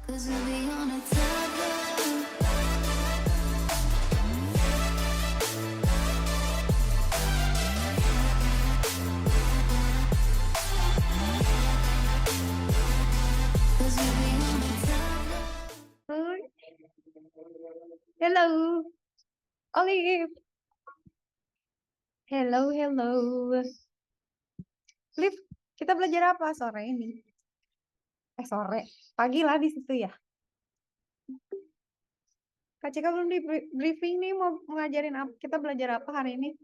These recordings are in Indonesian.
Hai. Hello, Olive. Hello. Liv, kita belajar apa sore ini? Sore. Pagi lah di situ ya. Kak Cika belum di briefing nih mau ngajarin apa? Kita belajar apa hari ini?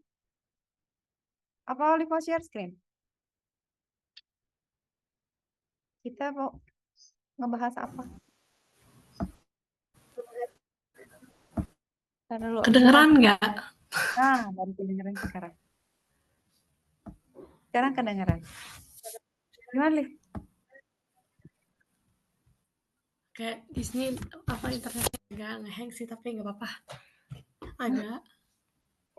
Apa Olive mau share screen? Kita mau ngebahas apa? Ntar dulu. Kedengeran nggak? Nah, baru kedengeran sekarang. Sekarang kedengeran. Gimana, Liv? Kayak di sini apa internetnya agak ngeheng sih, tapi nggak apa-apa.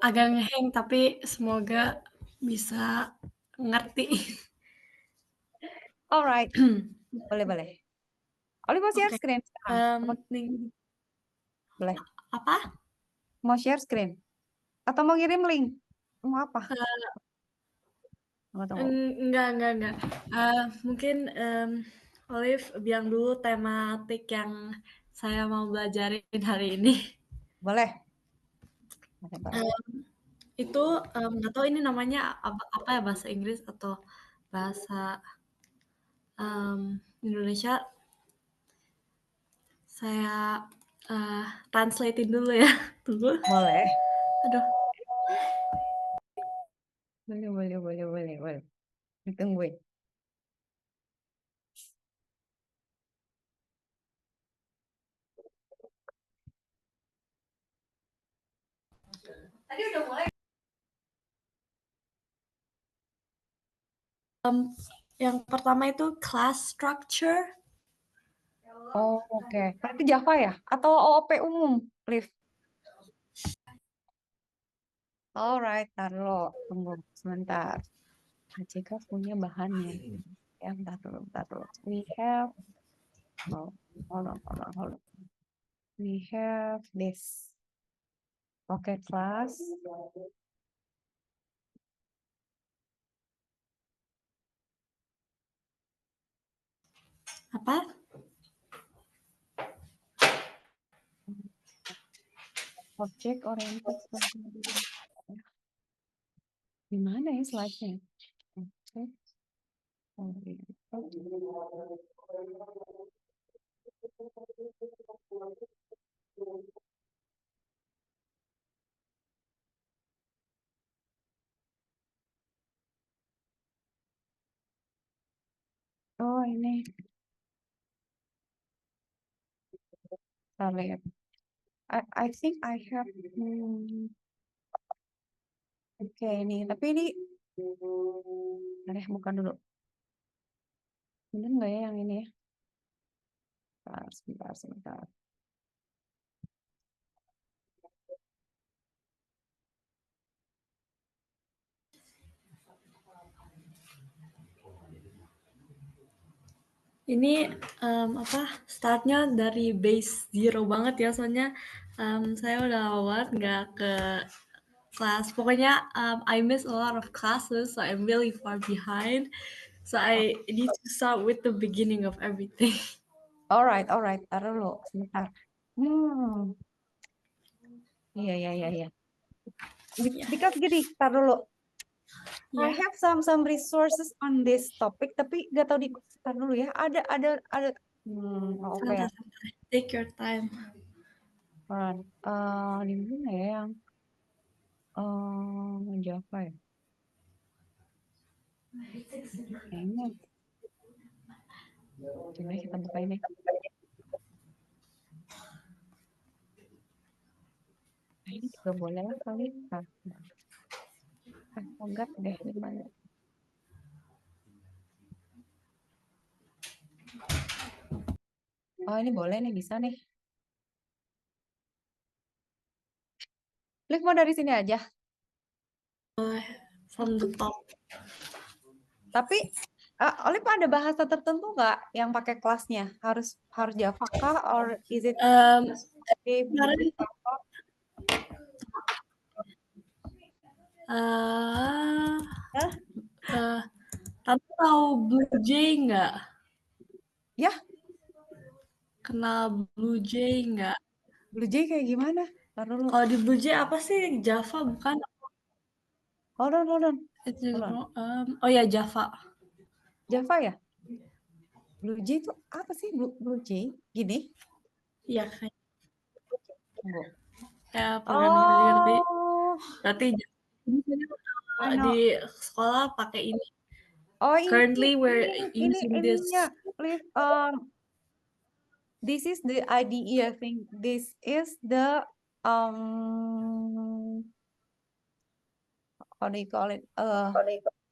Agak ngeheng, tapi semoga bisa ngerti. Alright. Boleh. Olive mau share Oke. screen sekarang? Boleh. Apa? Mau share screen? Atau mau ngirim link? Mau apa? Tunggu. Enggak. Mungkin Olive bilang dulu tematik yang saya mau belajarin hari ini. Boleh. Itu nggak tahu ini namanya apa ya, bahasa Inggris atau bahasa Indonesia. Saya translatein dulu ya. Tunggu. Boleh. Aduh. Boleh. Ditungguin. Tadi udah mulai. Yang pertama itu class structure. Oh, oke. Berarti Java ya? Atau OOP umum, Liv? Alright, taruh. Tunggu sebentar. Jika punya bahannya. Ya, taruh. We have... Oh, hold on. We have this. Oke, class. Apa? Object oriented. Di mana ya slide-nya? Object oriented. Oh, ini. Kita lihat. I think I have oke, ini. Tapi ini bukan dulu. Bener nggak ya yang ini ya? Sebentar. Ini startnya dari base 0 banget ya, soalnya saya udah lewat nggak ke kelas. Pokoknya I miss a lot of classes, so I'm really far behind. So I need to start with the beginning of everything. Alright. Taruh dulu. Sebentar. Iya. Because gini, taruh dulu. I have some resources on this topic, tapi nggak tahu tar dulu ya. Ada. Oke ya. Santai. Take your time. Di mana ya yang Java ya? Kayaknya. Coba kita buka ini. Ini juga boleh lah kali. Enggak deh di mana. Oh, ini boleh nih, bisa nih. Liv mau dari sini aja. From the top. Tapi Olive ada bahasa tertentu nggak yang pakai kelasnya? Harus Java kah? Or is it Kemarin apa? Hah? Tante tahu Blue Jay nggak? Ya, Kenal Blue Jay nggak? Blue Jay kayak gimana? Ntar dulu. Kalau di Blue Jay apa sih? Java bukan? Hold on. Itu, Hold on. oh ya Java. Java ya? Blue Jay itu apa sih? Blue Jay? Gini? Iya kayak Tunggu. programming ngerti. Oh, Berarti I di know. sekolah pakai ini. Oh, Currently we're ini using ininya. this. Liv, this is the IDE, I think. This is the how do you call it?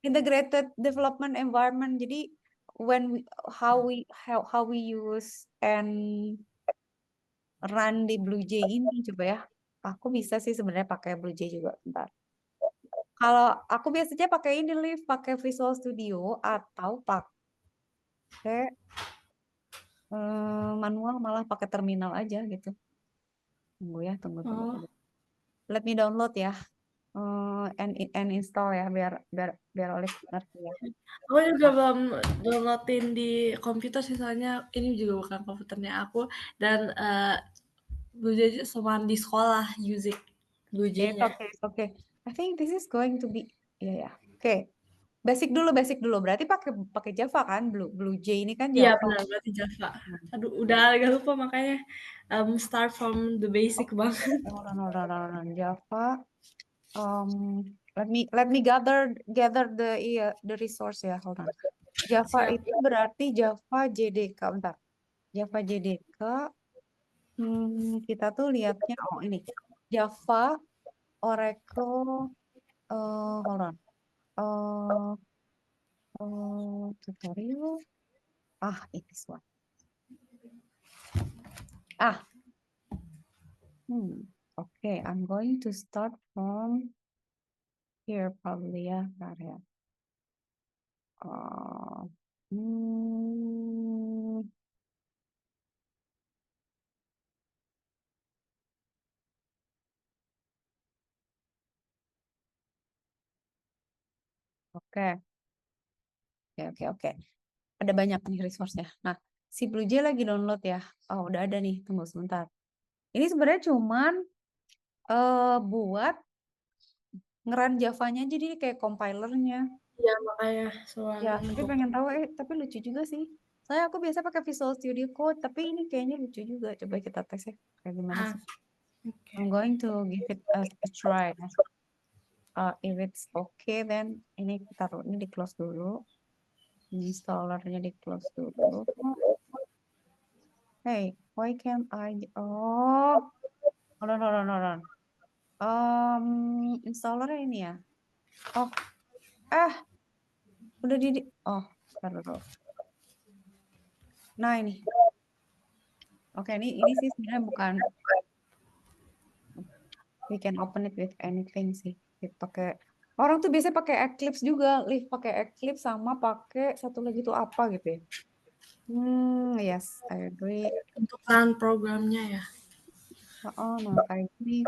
Integrated development environment. Jadi how we use and run di Blue Jay ini, coba ya. Aku bisa sih sebenarnya pakai Blue Jay juga. Bentar. Kalau aku biasanya pakai ini, Liv, pakai Visual Studio atau pakai manual, malah pakai terminal aja gitu. Tunggu ya, tunggu. Let me download ya. And install ya, biar Olive ngerti ya. Aku juga belum downloadin di komputer sih, soalnya ini juga bukan komputernya aku, dan Blue Jay cuma di sekolah using Blue Jay-nya. Okay. I think this is going to be ya. Oke. Basic dulu. Berarti pakai Java kan? Blue Jay ini kan Iya Java. benar, berarti Java. Aduh, udah agak lupa, makanya start from the basic banget. Hold on. Java. Let me gather the resource ya. Hold on. Java Siap. itu berarti Java JDK. Bentar. Java JDK. Kita tuh lihatnya ini. Java, Oracle, hold on. Tutorial. It is one. Okay, I'm going to start from here probably ya. Bentar ya. Oke. Ada banyak nih resource-nya. Nah, si Blue Jay lagi download ya. Oh, udah ada nih. Tunggu sebentar. Ini sebenarnya cuman buat ngeran Java-nya, jadi kayak compilernya. Iya, makanya Ya, tapi pengen tahu tapi lucu juga sih. Saya aku biasa pakai Visual Studio Code, tapi ini kayaknya lucu juga. Coba kita tes ya. Kayak gimana sih? Okay. I'm going to give it a try. If it's okay, then ini taruh ini di close dulu. Installernya di close dulu. Hey, why can't I? Oh, hold on. Installernya ini ya. Oh, udah taruh. Nah ini. Oke, ini sih sebenarnya bukan. We can open it with anything sih. Pakai orang tuh biasanya pakai Eclipse juga, Liv pakai Eclipse sama pakai satu lagi tuh apa gitu ya. Yes, I agree. Untuk run programnya ya. Kayak gini.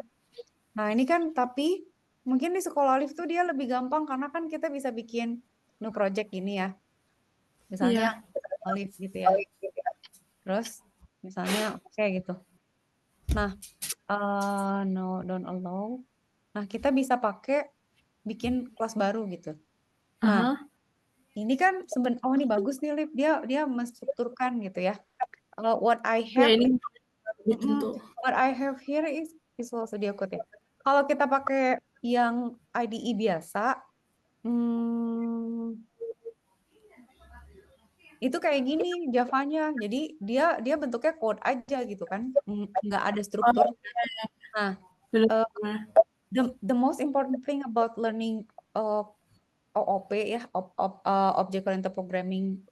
Nah, ini kan tapi mungkin di sekolah Liv tuh dia lebih gampang karena kan kita bisa bikin new project gini ya. Misalnya Liv gitu ya. Terus misalnya gitu. Nah, no, don't allow. Nah, kita bisa pakai bikin kelas baru gitu. Nah, ini kan ini bagus nih, Liv. Dia menstrukturkan gitu ya. What I have, what I have here is Visual Studio Code ya. Kalau kita pakai yang IDE biasa, itu kayak gini Javanya. Jadi dia bentuknya code aja gitu kan, nggak ada struktur. Nah, the most important thing about learning OOP ya, Object Oriented Programming,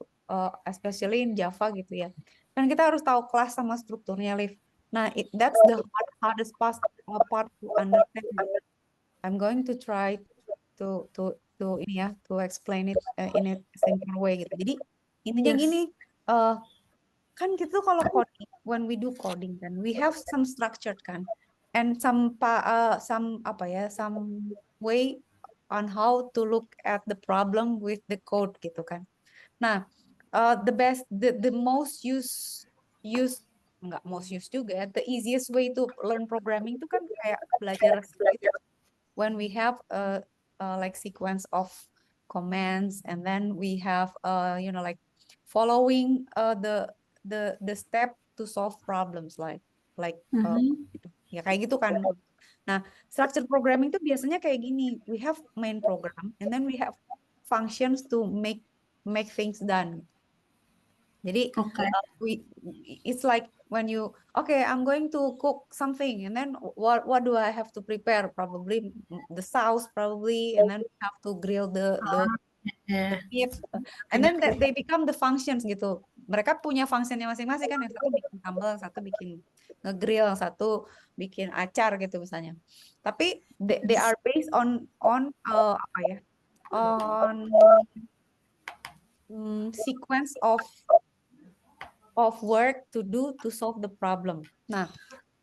especially in Java gitu ya. Kan kita harus tahu kelas sama strukturnya, Liv. Nah, that's the hardest part to understand. I'm going to try to to ini ya, to explain it in a simple way gitu. Jadi intinya gini, kan kita kalau coding, when we do coding kan, we have some structured kan, and some apa ya, some way on how to look at the problem with the code gitu kan. Nah, the most most use juga, the easiest way to learn programming itu kan kayak belajar gitu. When we have like sequence of commands, and then we have like following the step to solve problems like gitu. Ya kayak gitu kan. Nah, structured programming itu biasanya kayak gini. We have main program, and then we have functions to make things done. Jadi it's like when I'm going to cook something, and then what do I have to prepare? Probably the sauce, probably, and then we have to grill the meat, and then they become the functions gitu. Mereka punya functionnya masing-masing kan. Yang satu bikin sambal, yang satu bikin ngegrill, yang satu bikin acar gitu misalnya. Tapi they are based on apa ya? On sequence of work to do to solve the problem. Nah,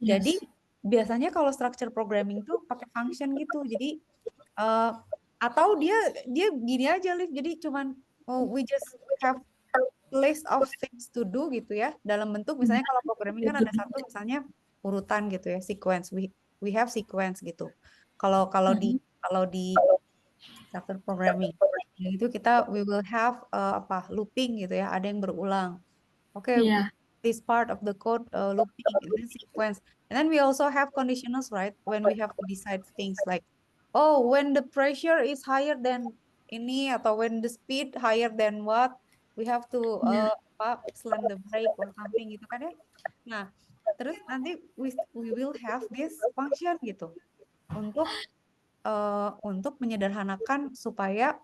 jadi biasanya kalau structure programming tuh pakai function gitu. Jadi atau dia gini aja, Liv. Jadi cuman we just have list of things to do gitu ya. Dalam bentuk misalnya kalau programming kan ada satu misalnya urutan gitu ya, sequence. We have sequence gitu. Kalau di structure programming itu we will have looping gitu ya, ada yang berulang. Okay, this part of the code looping in this sequence. And then we also have conditionals, right? When we have to decide things like, oh, when the pressure is higher than ini, atau when the speed higher than what, we have to slam the brake or something gitu kan ya. Nah, terus nanti we will have this function gitu untuk menyederhanakan supaya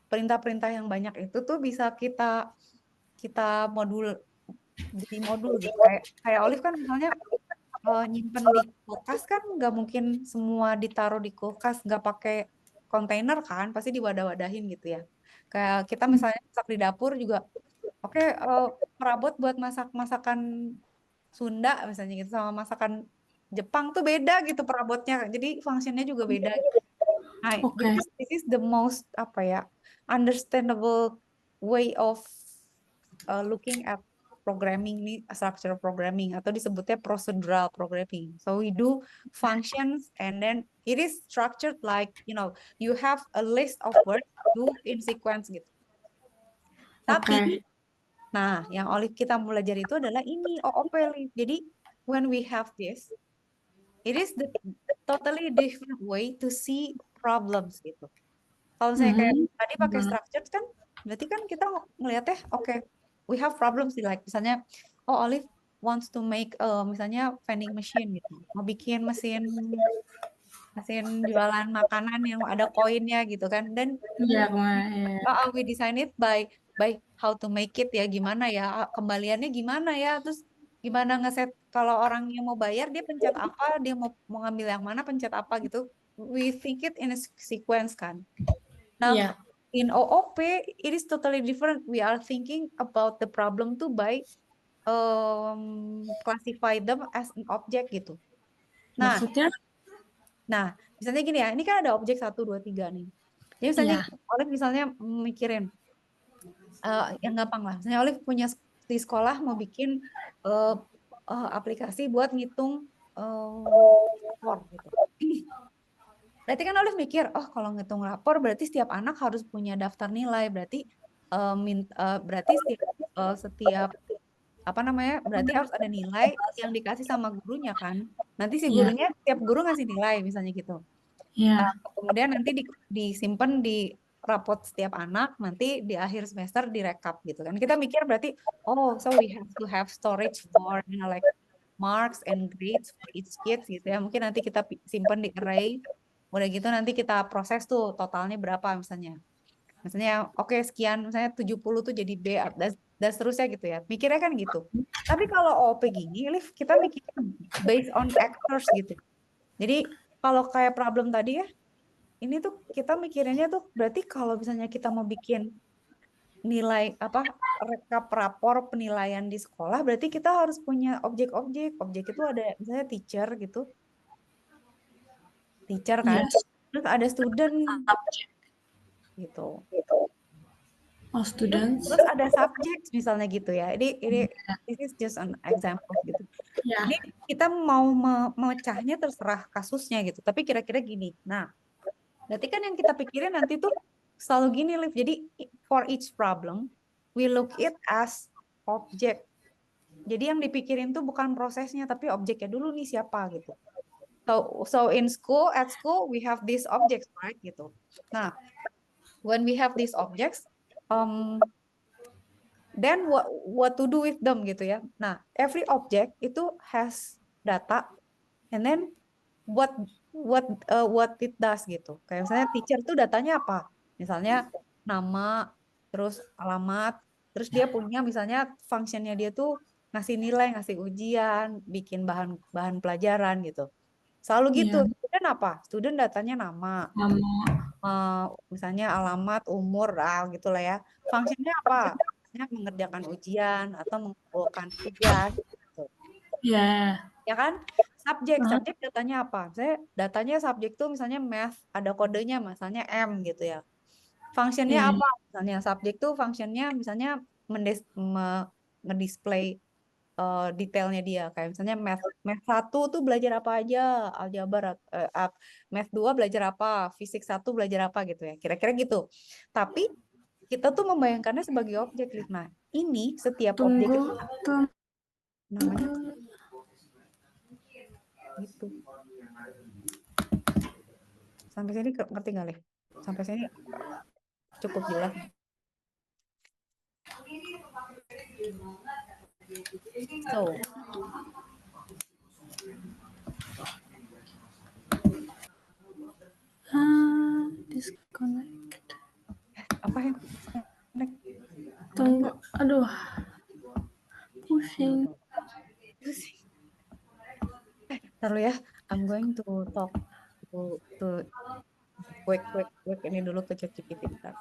perintah-perintah yang banyak itu tuh bisa kita jadi modul gitu. Kayak Olive kan misalnya nyimpen di kulkas kan nggak mungkin semua ditaruh di kulkas, nggak pakai kontainer kan, pasti diwadah-wadahin gitu ya. Kayak kita misalnya masak di dapur juga, perabot buat masakan Sunda misalnya gitu sama masakan Jepang tuh beda gitu perabotnya, jadi fungsinya juga beda. Nah, this is the most understandable way of looking at programming nih, structural programming atau disebutnya procedural programming. So we do functions, and then it is structured like you have a list of words do in sequence gitu. Tapi nah, yang Olive kita mau belajar itu adalah ini OOP. Jadi when we have this, it is the totally different way to see problems gitu. Kalau saya kayak tadi pakai structured kan, berarti kan kita ngelihatnya we have problems like misalnya Olive wants to make misalnya vending machine gitu, mau bikin mesin jualan makanan yang ada koinnya gitu kan, dan we design it by how to make it ya, gimana ya kembaliannya gimana ya, terus gimana ngeset kalau orang yang mau bayar dia pencet apa, dia mau ngambil yang mana pencet apa gitu. We think it in a sequence kan. Now in OOP it is totally different. We are thinking about the problem to by classify them as an object gitu. Nah, maksudnya? Nah, misalnya gini ya, ini kan ada objek 1, 2, 3 nih. Jadi misalnya Olive misalnya mikirin yang gampang lah. Misalnya Olive punya di sekolah mau bikin aplikasi buat ngitung rapor gitu. Berarti kan Olive mikir, kalau ngitung rapor berarti setiap anak harus punya daftar nilai. Berarti berarti setiap berarti harus ada nilai yang dikasih sama gurunya kan. Nanti si gurunya, tiap guru ngasih nilai misalnya gitu. Kemudian nanti disimpan di rapot setiap anak, nanti di akhir semester direkap gitu kan. Kita mikir berarti, so we have to have storage for like marks and grades for each kids gitu ya. Mungkin nanti kita simpan di array, udah gitu nanti kita proses tuh totalnya berapa misalnya. Misalnya sekian, misalnya 70 tuh jadi B, dan seterusnya gitu ya. Mikirnya kan gitu. Tapi kalau OP gini, Liv, kita mikirnya based on actors gitu. Jadi kalau kayak problem tadi ya, ini tuh kita mikirinnya tuh berarti kalau misalnya kita mau bikin nilai apa rekap rapor penilaian di sekolah, berarti kita harus punya objek-objek. Objek itu ada misalnya teacher kan, Yes. terus ada student Subject. gitu. Oh, students. Terus ada subjek misalnya gitu ya. Ini this is just an example gitu. Ya. Ini kita mau memecahnya terserah kasusnya gitu. Tapi kira-kira gini. Nah, berarti kan yang kita pikirin nanti tuh selalu gini, Liv. Jadi for each problem, we look it as object. Jadi yang dipikirin tuh bukan prosesnya, tapi objeknya dulu nih siapa gitu. So at school we have these objects, right gitu. Nah, when we have these objects, then what to do with them gitu ya. Nah, every object itu has data, and then what it does gitu. Kayak misalnya teacher tuh datanya apa? Misalnya nama, terus alamat, terus dia punya misalnya functionnya dia tuh ngasih nilai, ngasih ujian, bikin bahan bahan pelajaran gitu. Selalu gitu. Ya. Student apa? Student datanya nama, misalnya alamat, umur, gitulah ya. Fungsinya apa? Misalnya mengerjakan ujian atau mengumpulkan tugas. Gitu. Ya. Ya kan? Subjek datanya apa? Saya datanya subjek tuh misalnya math, ada kodenya misalnya M gitu ya. Fungsinya apa? Misalnya subjek tuh fungsinya misalnya ngedisplay detailnya dia. Kayak misalnya math 1 tuh belajar apa aja, aljabar, math 2 belajar apa, fisik 1 belajar apa gitu ya. Kira-kira gitu. Tapi kita tuh membayangkannya sebagai objek. Nah, ini setiap objek Tunggu. itu namanya gitu. Sampai sini ngerti nggak, Liv? Sampai sini cukup jelas. So, Disconnect. apa yang Tunggu, aduh, pusing. Taruh ya, I'm going to talk to quick ini dulu ke ChatGPT bentar.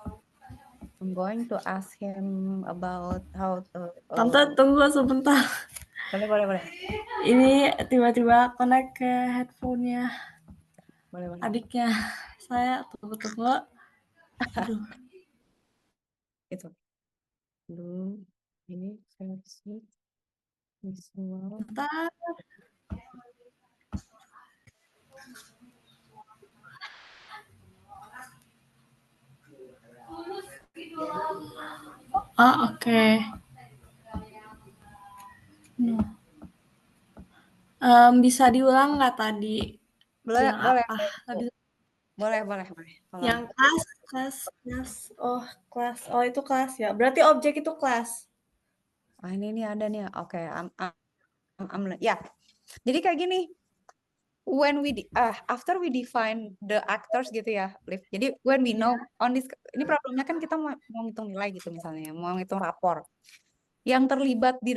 I'm going to ask him about how to. Tante, tunggu sebentar. Boleh. Ini tiba-tiba connect ke headphone-nya Boleh. adiknya. Saya tunggu. Aduh. Itu. Dulu ini versi visual. Bentar. Oke. Bisa diulang nggak tadi? Boleh. Tadi Boleh. yang kelas. Oh, itu kelas ya. Berarti objek itu kelas. Ini ada nih. Oke, ya. Jadi kayak gini. When after we define the actors gitu ya, Liv. Jadi when we know on this, ini problemnya kan kita mau ngitung nilai gitu misalnya, mau ngitung rapor. Yang terlibat di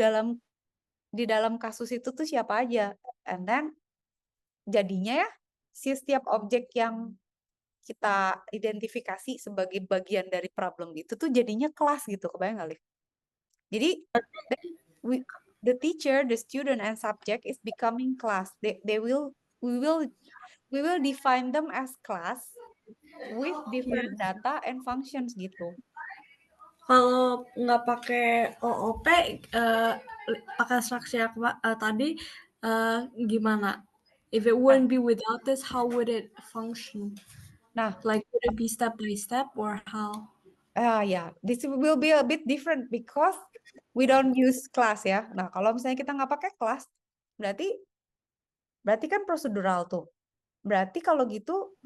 dalam kasus itu tuh siapa aja, and then jadinya ya setiap objek yang kita identifikasi sebagai bagian dari problem itu tuh jadinya kelas gitu, kebayang nggak, Liv? Jadi the teacher, the student, and subject is becoming class. We will define them as class with different data and functions gitu. Kalau nggak pakai OOP, pakai structure tadi, gimana? If it wouldn't be without this, how would it function? Nah, like would it be step by step or how? Yeah, this will be a bit different because we don't use class ya. Nah, kalau misalnya kita nggak pakai kelas, berarti kan prosedural tuh. Berarti kalau gitu,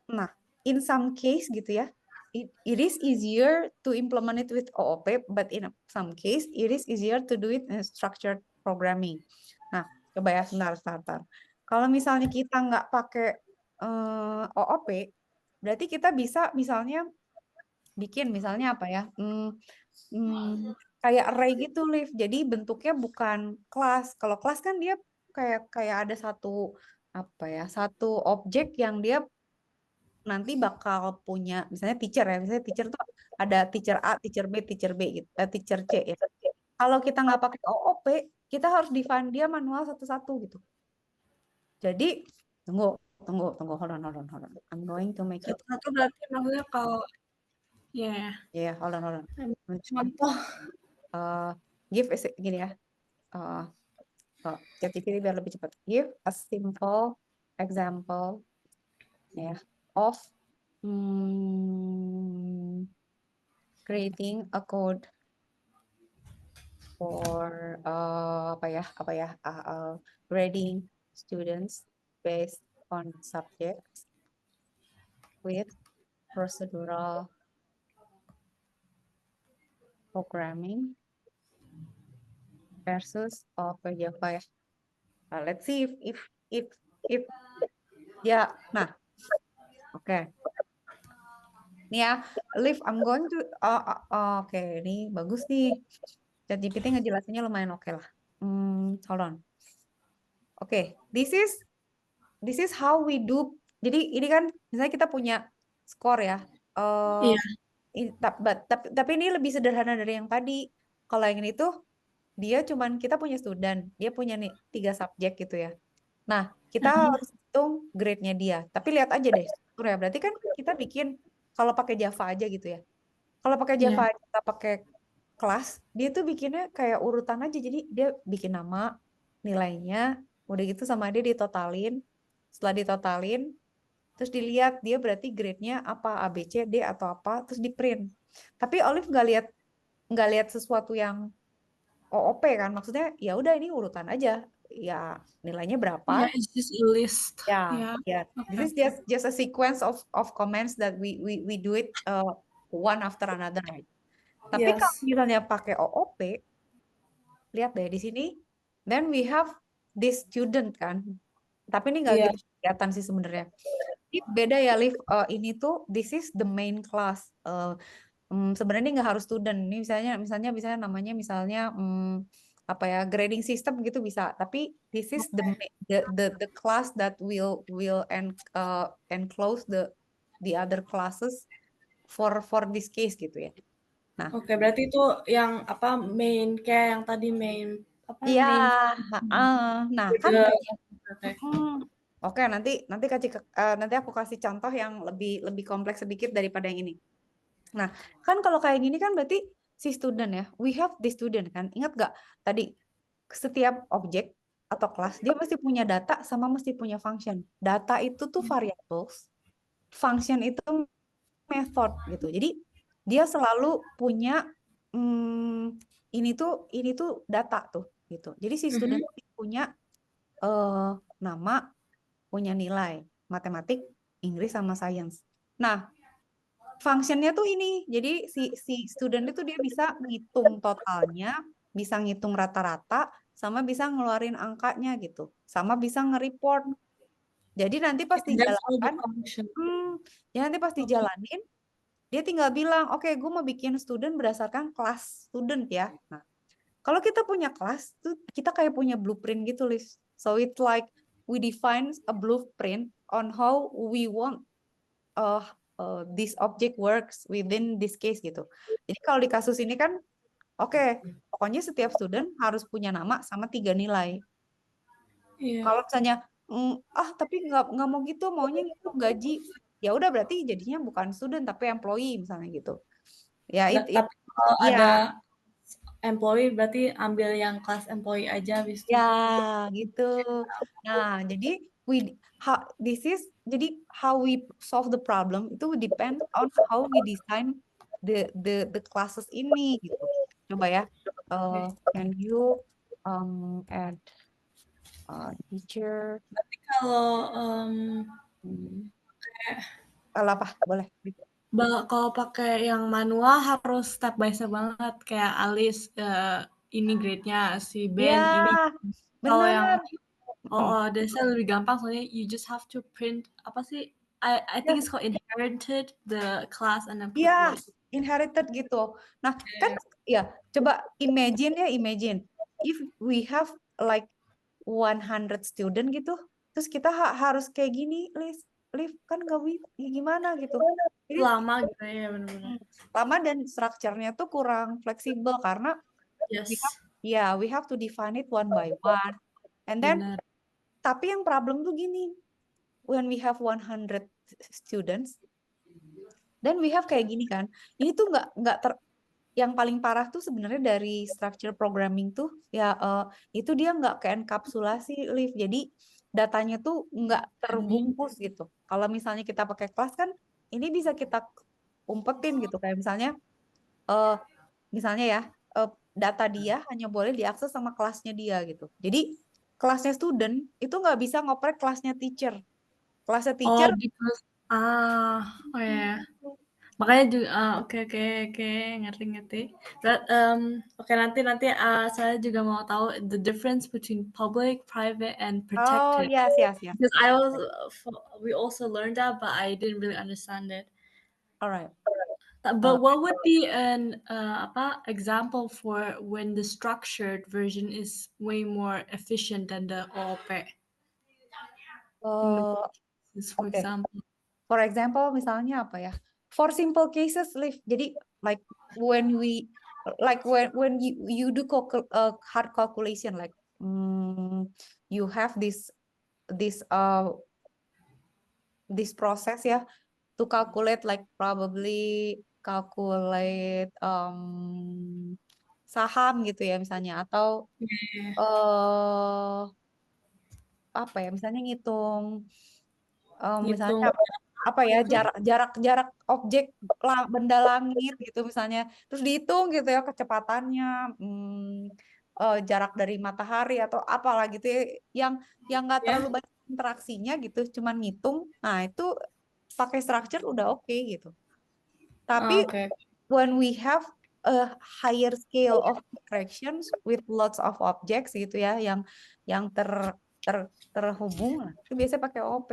nah, in some case gitu ya, it is easier to implement it with OOP, but in some case it is easier to do it in structured programming. Nah, coba ya, sebentar. Kalau misalnya kita nggak pakai OOP, berarti kita bisa misalnya bikin misalnya apa ya, kayak array gitu, Liv. Jadi bentuknya bukan kelas. Kalau kelas kan dia kayak ada satu objek yang dia nanti bakal punya misalnya teacher ya, misalnya teacher tuh ada teacher A, teacher B, teacher B gitu, teacher C ya. Kalau kita nggak pakai OOP, kita harus define dia manual satu-satu gitu. Jadi tunggu, hold on. I'm going to make it. Satu berarti maksudnya kalau Yeah, hold on. contoh. Give gini ya. ChatGPT biar lebih cepat. Give a simple example of creating a code for grading students based on subjects with procedural programming versus Java ya. Let's see if ya. Nah, oke. Nih ya, Liv, I'm going to oke, ini bagus nih. ChatGPT ngejelasinnya lumayan oke lah. Hold on. Oke, this is how we do. Jadi ini kan misalnya kita punya skor ya. Tapi ini lebih sederhana dari yang tadi. Kalau yang ini tuh dia kita punya student, dia punya nih 3 subjek gitu ya. Nah, kita harus hitung grade-nya dia. Tapi lihat aja deh, ya. Berarti kan kita bikin kalau pakai Java aja gitu ya. Kalau pakai Java aja, nggak pakai kelas, dia tuh bikinnya kayak urutan aja. Jadi dia bikin nama, nilainya, udah gitu sama dia ditotalin. Setelah ditotalin, terus dilihat dia berarti grade-nya apa, A, B, C, D atau apa, terus di print. Tapi Olive nggak lihat sesuatu yang OOP kan, maksudnya ya udah ini urutan aja, ya nilainya berapa? It's just a list. Yeah. This is just a sequence of comments that we do it one after another. Right? Tapi kalau misalnya pakai OOP, lihat deh di sini, then we have this student kan, tapi ini nggak gitu kelihatan sih sebenarnya. Ini beda ya, Liv. Ini tuh this is the main class. Sebenarnya nggak harus student. Ini misalnya namanya grading system gitu bisa. Tapi this is the class that will enclose the other classes for this case gitu ya. Nah, berarti itu yang main kayak yang tadi main iya. Nah, kan oke, nanti aku kasih contoh yang lebih kompleks sedikit daripada yang ini. Nah, kan kalau kayak gini kan berarti si student ya, we have the student kan. Ingat gak tadi setiap objek atau kelas dia mesti punya data sama mesti punya function. Data itu tuh variables, function itu method gitu. Jadi dia selalu punya ini tuh data tuh gitu. Jadi si student punya nama, punya nilai matematik, Inggris sama sains. Nah, functionnya tuh ini, jadi si student itu dia bisa ngitung totalnya, bisa ngitung rata-rata, sama bisa ngeluarin angkanya gitu, sama bisa nge-report. Jadi nanti pas dijalankan, dijalanin, dia tinggal bilang, oke, gue mau bikin student berdasarkan kelas student ya. Nah, kalau kita punya kelas, tuh kita kayak punya blueprint gitu, Liz. So it's like we define a blueprint on how we want this object works within this case gitu. Jadi kalau di kasus ini kan, oke, pokoknya setiap student harus punya nama sama 3 nilai. Kalau misalnya, tapi nggak mau gitu, maunya gitu gaji, ya udah berarti jadinya bukan student tapi employee misalnya gitu. Ya, tapi kalau ada employee berarti ambil yang kelas employee aja habis itu. Ya, gitu. Nah, jadi how we solve the problem itu depend on how we design the classes ini gitu. Coba ya. Can you add teacher? Berarti kalau apa? Boleh. Kalau pakai yang manual harus step by step banget kayak Alice ini grade-nya, si Ben ini. Kalau yang Desa lebih gampang soalnya you just have to print apa sih? I think it's called inherited the class and then put inherited gitu. Nah, kan ya coba imagine if we have like 100 student gitu, terus kita harus kayak gini, Liz. Liv kan nggak bisa, gimana gitu. Jadi Lama gitu ya, benar-benar. lama dan structure-nya tuh kurang fleksibel karena Yes, we have to define it one by one. And then benar. tapi yang problem tuh gini, when we have 100 students, dan we have kayak gini kan, ini tuh yang paling parah tuh sebenarnya dari structure programming tuh ya itu dia nggak keenkapsulasi Liv, jadi datanya tuh nggak terbungkus gitu. Kalau misalnya kita pakai kelas kan, ini bisa kita umpetin gitu, kayak misalnya ya data dia hanya boleh diakses sama kelasnya dia gitu. Jadi kelasnya student itu nggak bisa ngoprek kelasnya teacher. Kelasnya Oh, teacher. because oh ya. Makanya juga oke oke oke, ngerti. Oke, nanti saya juga mau tahu the difference between public, private, and Oh protected. yes. Because we also learned that, but I didn't really understand it. Alright. But what would be an example for when the structured version is way more efficient than the OOP? For Oke. example. For example, misalnya apa ya? For simple cases, Liv. Jadi like when you do hard calculation, like you have this process ya to calculate, like probably calculate saham gitu ya misalnya, atau apa ya, misalnya ngitung misalnya Ngitung apa ya, gitu. jarak objek benda langit gitu misalnya, terus dihitung gitu ya kecepatannya, jarak dari matahari atau apalah gitu ya, yang nggak Ya. terlalu banyak interaksinya gitu, cuman ngitung. Nah itu pakai structure udah oke gitu. Tapi Oke. when we have a higher scale of interactions with lots of objects gitu ya, yang terhubung, nah, itu biasanya pakai OP.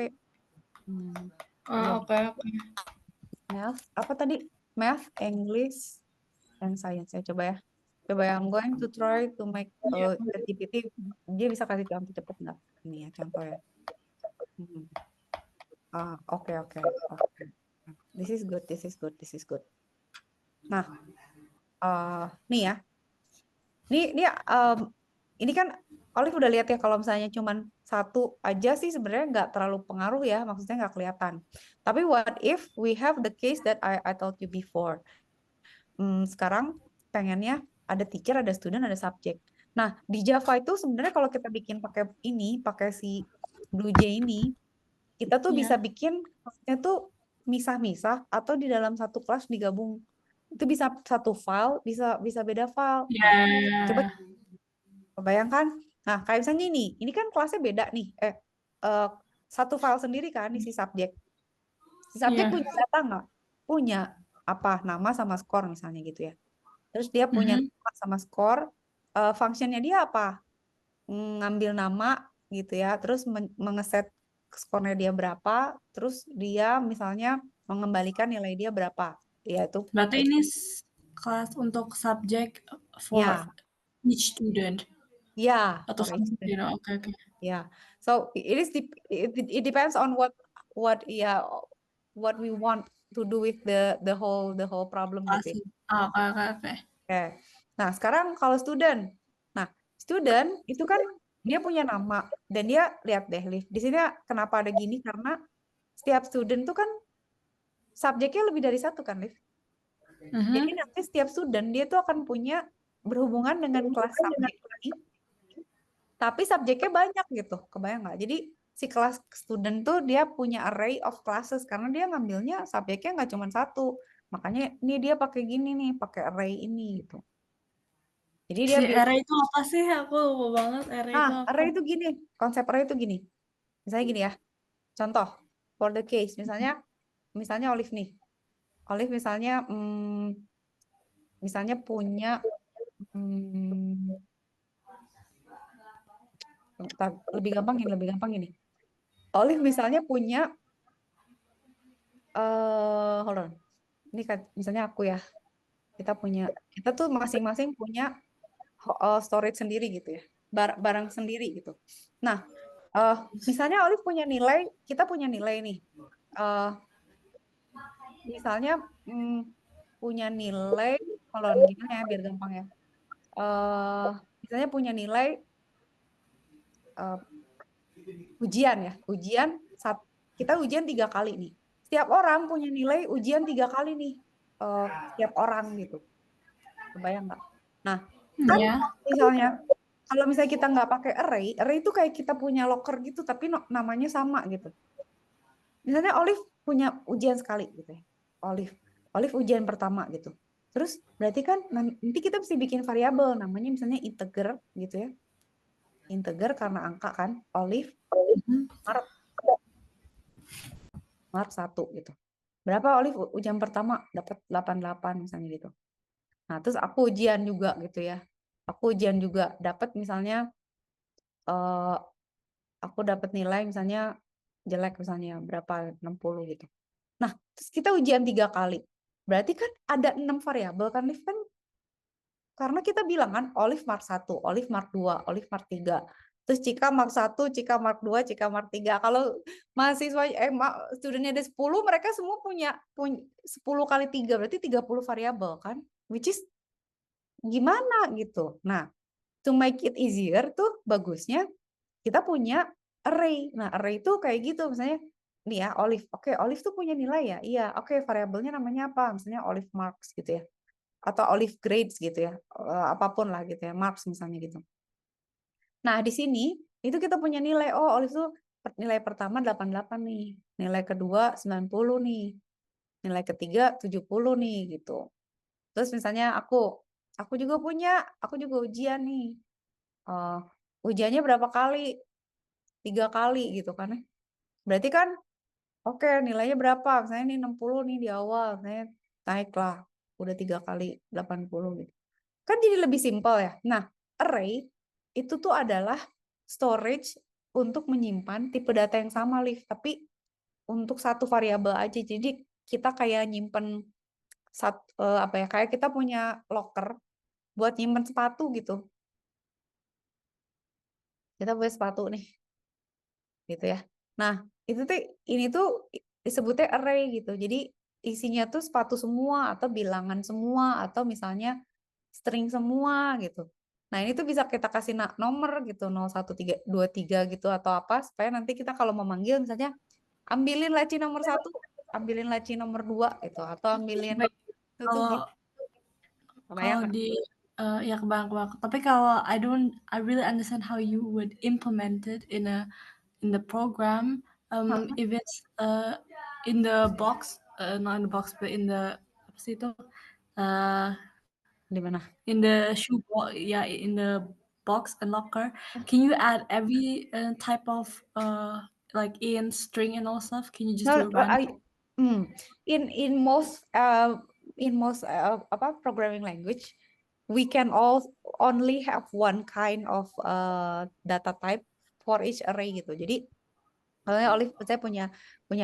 Iya. Oke. Math, apa tadi? Math, English, and Science. Ya, coba ya. Coba ya, I'm going to try to make ChatGPT. Dia bisa kasih contoh cepet nggak? Ini ya contoh ya. Oke. This is good. Nah, nih ya. Ini kan Olive udah lihat ya, kalau misalnya cuman satu aja sih sebenarnya nggak terlalu pengaruh ya, maksudnya nggak kelihatan. Tapi what if we have the case that I told you before? Sekarang pengennya ada teacher, ada student, ada subject. Nah, di Java itu sebenarnya kalau kita bikin pakai si BlueJ ini, kita tuh bisa Ya. bikin kelasnya tuh misah-misah atau di dalam satu kelas digabung. Itu bisa satu file, bisa beda file. Nah, coba Ya. bayangkan. Nah, kayak misalnya ini kan kelasnya beda nih. Satu file sendiri kan isi subjek. Si subjek Ya. punya data nggak? Punya, apa, nama sama skor misalnya gitu ya. Terus dia punya nama sama skor, functionnya dia apa? Ngambil nama gitu ya, terus mengeset skornya dia berapa, terus dia misalnya mengembalikan nilai dia berapa. Ya itu. Berarti ini kelas untuk subjek for Ya, each student ya, atau for satu each student. student. Oke. Yeah. So it depends on what yeah what we want to do with the whole problem gitu ya. Oke. Oke. Nah, sekarang kalau student. Nah, student itu kan dia punya nama dan dia lihat deh, Liv. Di sini kenapa ada gini, karena setiap student tuh kan subjeknya lebih dari satu kan, Liv. Jadi nanti setiap student dia tuh akan punya berhubungan dengan kelas subjek ini, tapi subjeknya banyak gitu. Kebayang nggak? Jadi si kelas student tuh dia punya array of classes karena dia ngambilnya subjeknya nggak cuma satu. Makanya ini dia pakai gini nih, pakai array ini gitu. Jadi dia Si array itu apa sih? Aku lupa banget array itu apa. array itu gini, konsep array itu gini. Misalnya gini ya. Contoh for the case, misalnya Olive nih. Olive misalnya punya lebih gampang gini. Olive misalnya punya hold on. Ini kan misalnya aku ya. Kita tuh masing-masing punya storage sendiri gitu ya. Barang sendiri gitu. Nah, Misalnya Olive punya nilai, kita punya nilai nih. Misalnya punya nilai, kalau gimana ya biar gampang ya. Misalnya punya nilai ujian ya, kita ujian 3 kali nih. Setiap orang punya nilai ujian 3 kali nih, setiap orang gitu. Kebayang nggak? Nah, kan Ya. misalnya kalau misalnya kita nggak pakai array itu kayak kita punya locker gitu, tapi namanya sama gitu. Misalnya Olive punya ujian sekali gitu ya. Olive ujian pertama gitu. Terus berarti kan nanti kita mesti bikin variabel namanya misalnya integer gitu ya. Integer karena angka kan. Olive mark 1 gitu. Berapa Olive ujian pertama dapat 88 misalnya gitu. Nah, terus aku ujian juga gitu ya. Aku ujian juga dapat misalnya aku dapat nilai misalnya jelek misalnya berapa 60 gitu. Nah, terus kita ujian 3 kali. Berarti kan ada 6 variabel kan, Liv kan? Karena kita bilang kan, Olive mark 1, Olive mark 2, Olive mark 3. Terus Cika mark 1, Cika mark 2, Cika mark 3. Kalau mahasiswa, studentnya ada 10, mereka semua punya 10 kali 3, berarti 30 variabel kan? Which is gimana gitu. Nah, to make it easier tuh bagusnya kita punya array. Nah, array itu kayak gitu, misalnya nih ya, Olive. Oke, Olive tuh punya nilai ya? Iya, oke, variabelnya namanya apa? Misalnya Olive marks gitu ya. Atau Olive grades gitu ya. Apapun lah gitu ya, marks misalnya gitu. Nah, di sini itu kita punya nilai. Oh, Olive tuh nilai pertama 88 nih. Nilai kedua 90 nih. Nilai ketiga 70 nih gitu. Terus misalnya aku juga ujian nih. Ujiannya berapa kali? 3 kali gitu kan ya. Berarti kan oke, nilainya berapa? Misalnya ini 60 nih di awal, saya naiklah udah 3 kali 80 gitu. Kan jadi lebih simpel ya. Nah, array itu tuh adalah storage untuk menyimpan tipe data yang sama, Liv, tapi untuk satu variabel aja. Jadi kita kayak nyimpen apa ya? Kayak kita punya locker buat nyimpen sepatu gitu. Kita punya sepatu nih. Gitu ya. Nah, ini tuh disebutnya array gitu. Jadi isinya tuh sepatu semua atau bilangan semua atau misalnya string semua gitu. Nah, ini tuh bisa kita kasih nomor gitu 0123 gitu atau apa supaya nanti kita kalau memanggil misalnya ambilin laci nomor 1, ambilin laci nomor 2 gitu atau ambilin Baik, itu tuh kalau gitu. Kebayang kalau nggak? di ya kebayang. Tapi kalau I really understand how you would implement it in the program. Hah? If it's in the box, not in the box, but in the apa sih itu? Uh, Di mana? in the yeah, in the box and locker. Can you add every type of like in string and all stuff? Can you just do No, it random? in most apa programming language, we can only have one kind of data type for each array gitu. Jadi misalnya Olive saya punya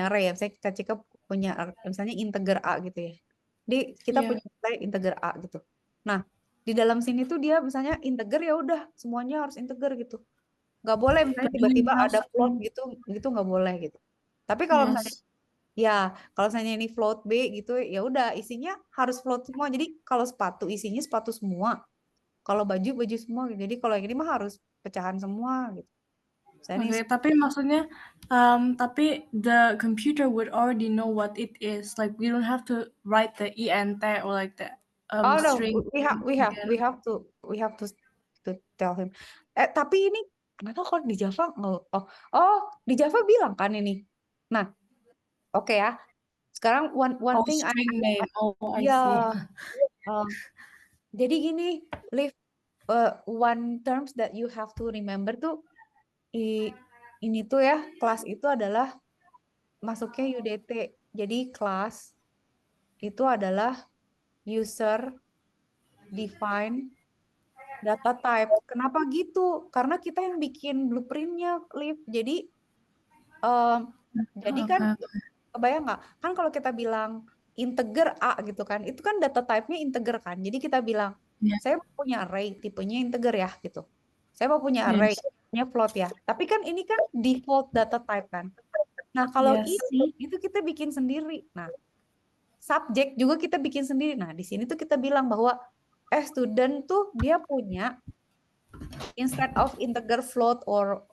array ya, saya Cika punya misalnya integer A gitu ya. Jadi kita Yeah. punya nilai integer A gitu. Nah, di dalam sini tuh dia misalnya integer ya udah semuanya harus integer gitu. Nggak boleh misalnya But then tiba-tiba you have ada float string. gitu nggak boleh gitu. Tapi kalau misalnya Yes. ya, kalau misalnya ini float B gitu, ya udah isinya harus float semua. Jadi kalau sepatu isinya sepatu semua. Kalau baju baju semua. Gitu. Jadi kalau yang ini mah harus pecahan semua gitu. Misalnya ini, Okay, tapi maksudnya, tapi the computer would already know what it is. Like we don't have to write the int or like the oh no, string again. we have to tell him. Tapi ini kenapa kalau di Java nggak? Oh di Java bilang kan ini. Nah, oke ya. Sekarang one Oh, thing string name. Oh, I ya. see. Jadi gini, Liv, one terms that you have to remember tuh ini tuh ya, kelas itu adalah masuknya UDT. Jadi kelas itu adalah user define data type. Kenapa gitu? Karena kita yang bikin blueprintnya, Liv. Jadi kan Okay. kebayang nggak? Kan kalau kita bilang integer A gitu kan, itu kan data type-nya integer kan. Jadi kita bilang, Yeah. saya mau punya array, tipenya integer ya gitu. Saya mau punya array, Yes. type-nya float ya. Tapi kan ini kan default data type kan. Nah, kalau Yes. itu kita bikin sendiri. Nah, subject juga kita bikin sendiri. Nah, di sini tuh kita bilang bahwa student tuh dia punya instead of integer float or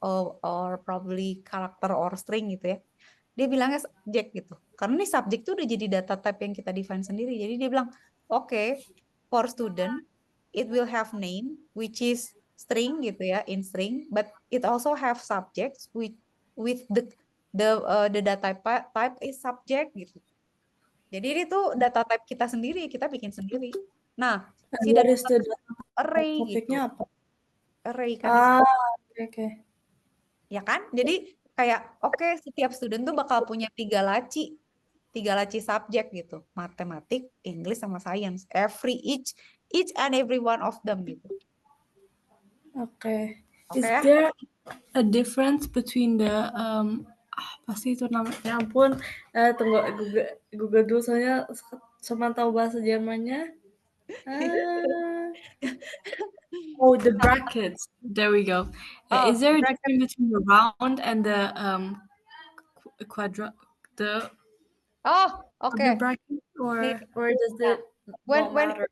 probably character or string gitu ya. Dia bilangnya subject gitu. Karena ini subject tuh udah jadi data type yang kita define sendiri. Jadi dia bilang, oke, for student it will have name which is string gitu ya, in string, but it also have subjects with the data type is subject gitu. Jadi ini tuh data type kita sendiri, kita bikin sendiri. Nah, si What data is the array gitu. topiknya apa? Array kan Oke. ya kan? Jadi kayak oke, setiap student tuh bakal punya 3 laci subjek gitu, matematik, English sama science, each and every one of them gitu. Oke. Oke Is ya? there a difference between the pasti itu namanya, ya ampun, tunggu Google dulu soalnya cuma tahu bahasa Jermannya. Oh, the brackets. There we go. Is there a difference between the round and the quadrat? Oke. The bracket, or does it not matter?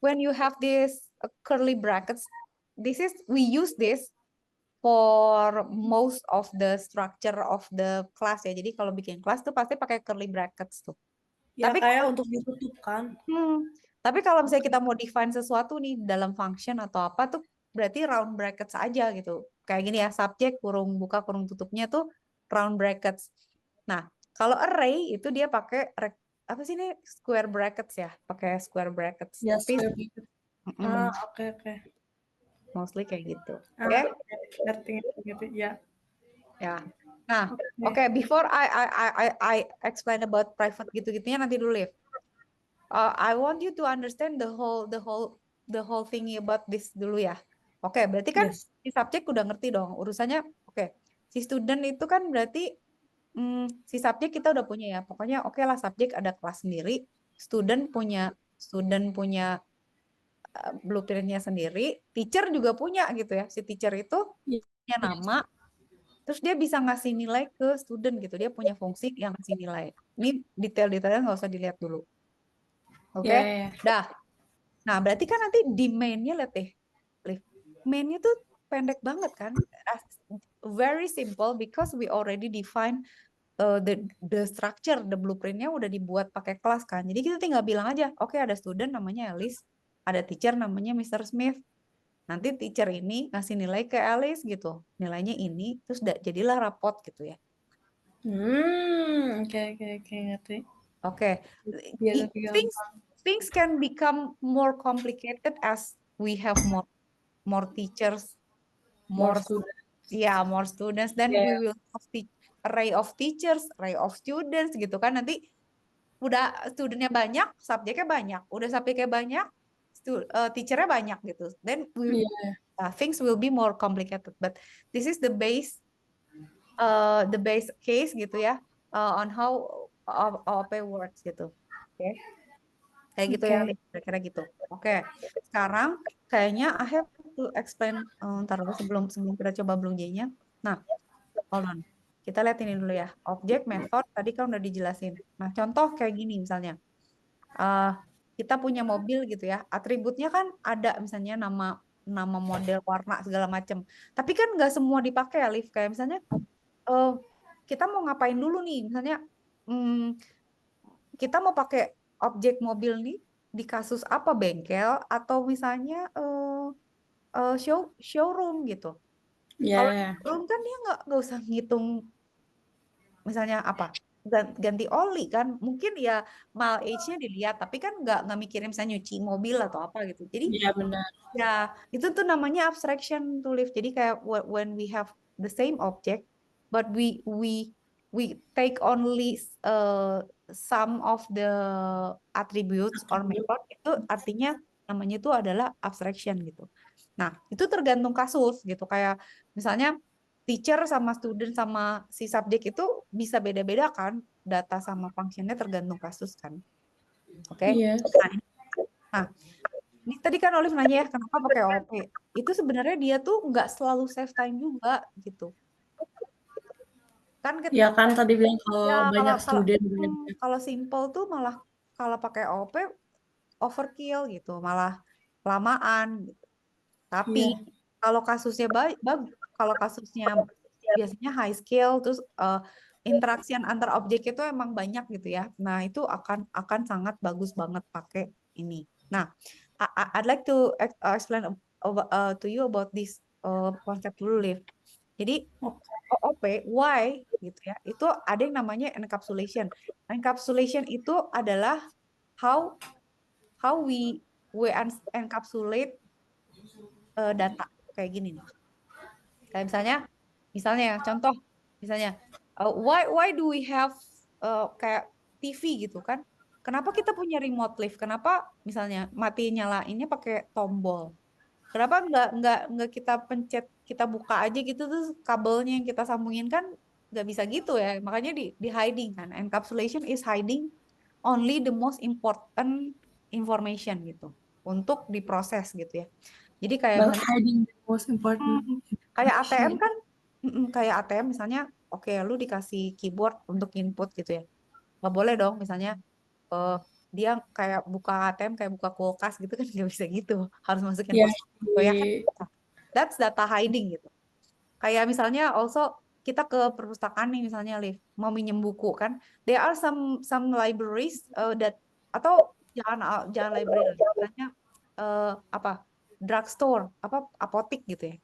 When you have this curly brackets, we use this for most of the structure of the class ya. Jadi kalau bikin kelas tuh pasti pakai curly brackets tuh. Ya Tapi kayak untuk ditutup kan. Tapi kalau misalnya kita mau define sesuatu nih dalam function atau apa tuh berarti round brackets aja gitu. Kayak gini ya, subjek kurung buka kurung tutupnya tuh round brackets. Nah, kalau array itu dia pakai apa sih ini square brackets ya, pakai square brackets. Ya, Tapi oke. mostly kayak gitu. Oke, Oke? ngerti ya. Ya. Nah, oke, before I explain about private gitu-gitunya nanti dulu, Liv. I want you to understand the whole thingy about this dulu ya. Oke, berarti kan si subjek udah ngerti dong urusannya. Oke, si student itu kan berarti si subjek kita udah punya ya. Pokoknya oke lah, subjek ada kelas sendiri, student punya blueprintnya sendiri, teacher juga punya gitu ya. Si teacher itu punya nama, terus dia bisa ngasih nilai ke student gitu. Dia punya fungsi yang ngasih nilai. Ini detail-detailnya nggak usah dilihat dulu. Oke, dah. Nah, berarti kan nanti di main-nya lihat deh. Main-nya tuh pendek banget kan? Very simple because we already define the structure, the blueprint-nya udah dibuat pakai kelas kan. Jadi kita tinggal bilang aja, oke, ada student namanya Alice, ada teacher namanya Mr. Smith. Nanti teacher ini ngasih nilai ke Alice gitu. Nilainya ini, terus jadilah rapot gitu ya. Oke, ngerti. Oke. Things can become more complicated as we have more teachers, more students, then we will have array of teachers, array of students gitu kan. Nanti udah studentnya banyak, subjeknya banyak, udah subjeknya banyak, teachernya banyak gitu. Then things will be more complicated. But this is the base case gitu ya, on how OOP works gitu. Oke. Kayak gitu ya, kira-kira gitu. Oke, sekarang kayaknya I have to explain ntar dulu sebelum kita coba belum J-nya. Nah, hold on. Kita lihat ini dulu ya. Objek, method, tadi kan udah dijelasin. Nah, contoh kayak gini misalnya. Kita punya mobil gitu ya. Atributnya kan ada misalnya nama model, warna, segala macam. Tapi kan nggak semua dipakai ya, Liv. Kayak misalnya kita mau ngapain dulu nih. Misalnya kita mau pakai objek mobil nih di kasus apa, bengkel atau misalnya showroom gitu. Kalau showroom kan dia nggak usah ngitung misalnya apa ganti oli kan, mungkin ya mile age-nya dilihat, tapi kan nggak mikirin misalnya nyuci mobil atau apa gitu. Jadi benar. ya itu tuh namanya abstraction to live. Jadi kayak when we have the same object but we take only some of the attributes or method, itu artinya namanya itu adalah abstraction gitu. Nah, itu tergantung kasus gitu. Kayak misalnya teacher sama student sama si subjek itu bisa beda-beda kan, data sama functionnya tergantung kasus kan. Oke. Nah, Ini tadi kan Olive nanya ya kenapa pakai OOP. Itu sebenarnya dia tuh nggak selalu save time juga gitu. Kan Ya kan tadi bilang ya kalau banyak kalau student kalau simple tuh malah kalau pakai OOP overkill gitu, malah lamaan gitu. Tapi Iya. kalau kasusnya kalau kasusnya biasanya high scale terus interaksi antar objek itu emang banyak gitu ya. Nah, itu akan sangat bagus banget pakai ini. Nah, I'd like to explain to you about this concept dulu, Liv. Jadi OOP, why gitu ya? Itu ada yang namanya encapsulation. Encapsulation itu adalah how how we encapsulate data kayak gini nih. Kayak misalnya ya, contoh misalnya why do we have kayak TV gitu kan? Kenapa kita punya remote lift? Kenapa misalnya mati nyalainnya pakai tombol? Kenapa nggak kita pencet kita buka aja gitu terus kabelnya yang kita sambungin kan nggak bisa gitu ya. Makanya di hiding kan. Encapsulation is hiding only the most important information gitu untuk diproses gitu ya. Jadi kayak about misalnya hiding the most important kayak ATM information. kan, kayak ATM misalnya, oke lu dikasih keyboard untuk input gitu ya, nggak boleh dong misalnya eh, dia kayak buka ATM kayak buka kulkas gitu kan nggak bisa gitu, harus masukin Ya, password. Oh ya kan, that's data hiding gitu. Kayak misalnya also kita ke perpustakaan nih misalnya Liv, mau minjem buku kan, there are some libraries that atau jangan library lah, misalnya apa drugstore apa apotik gitu ya.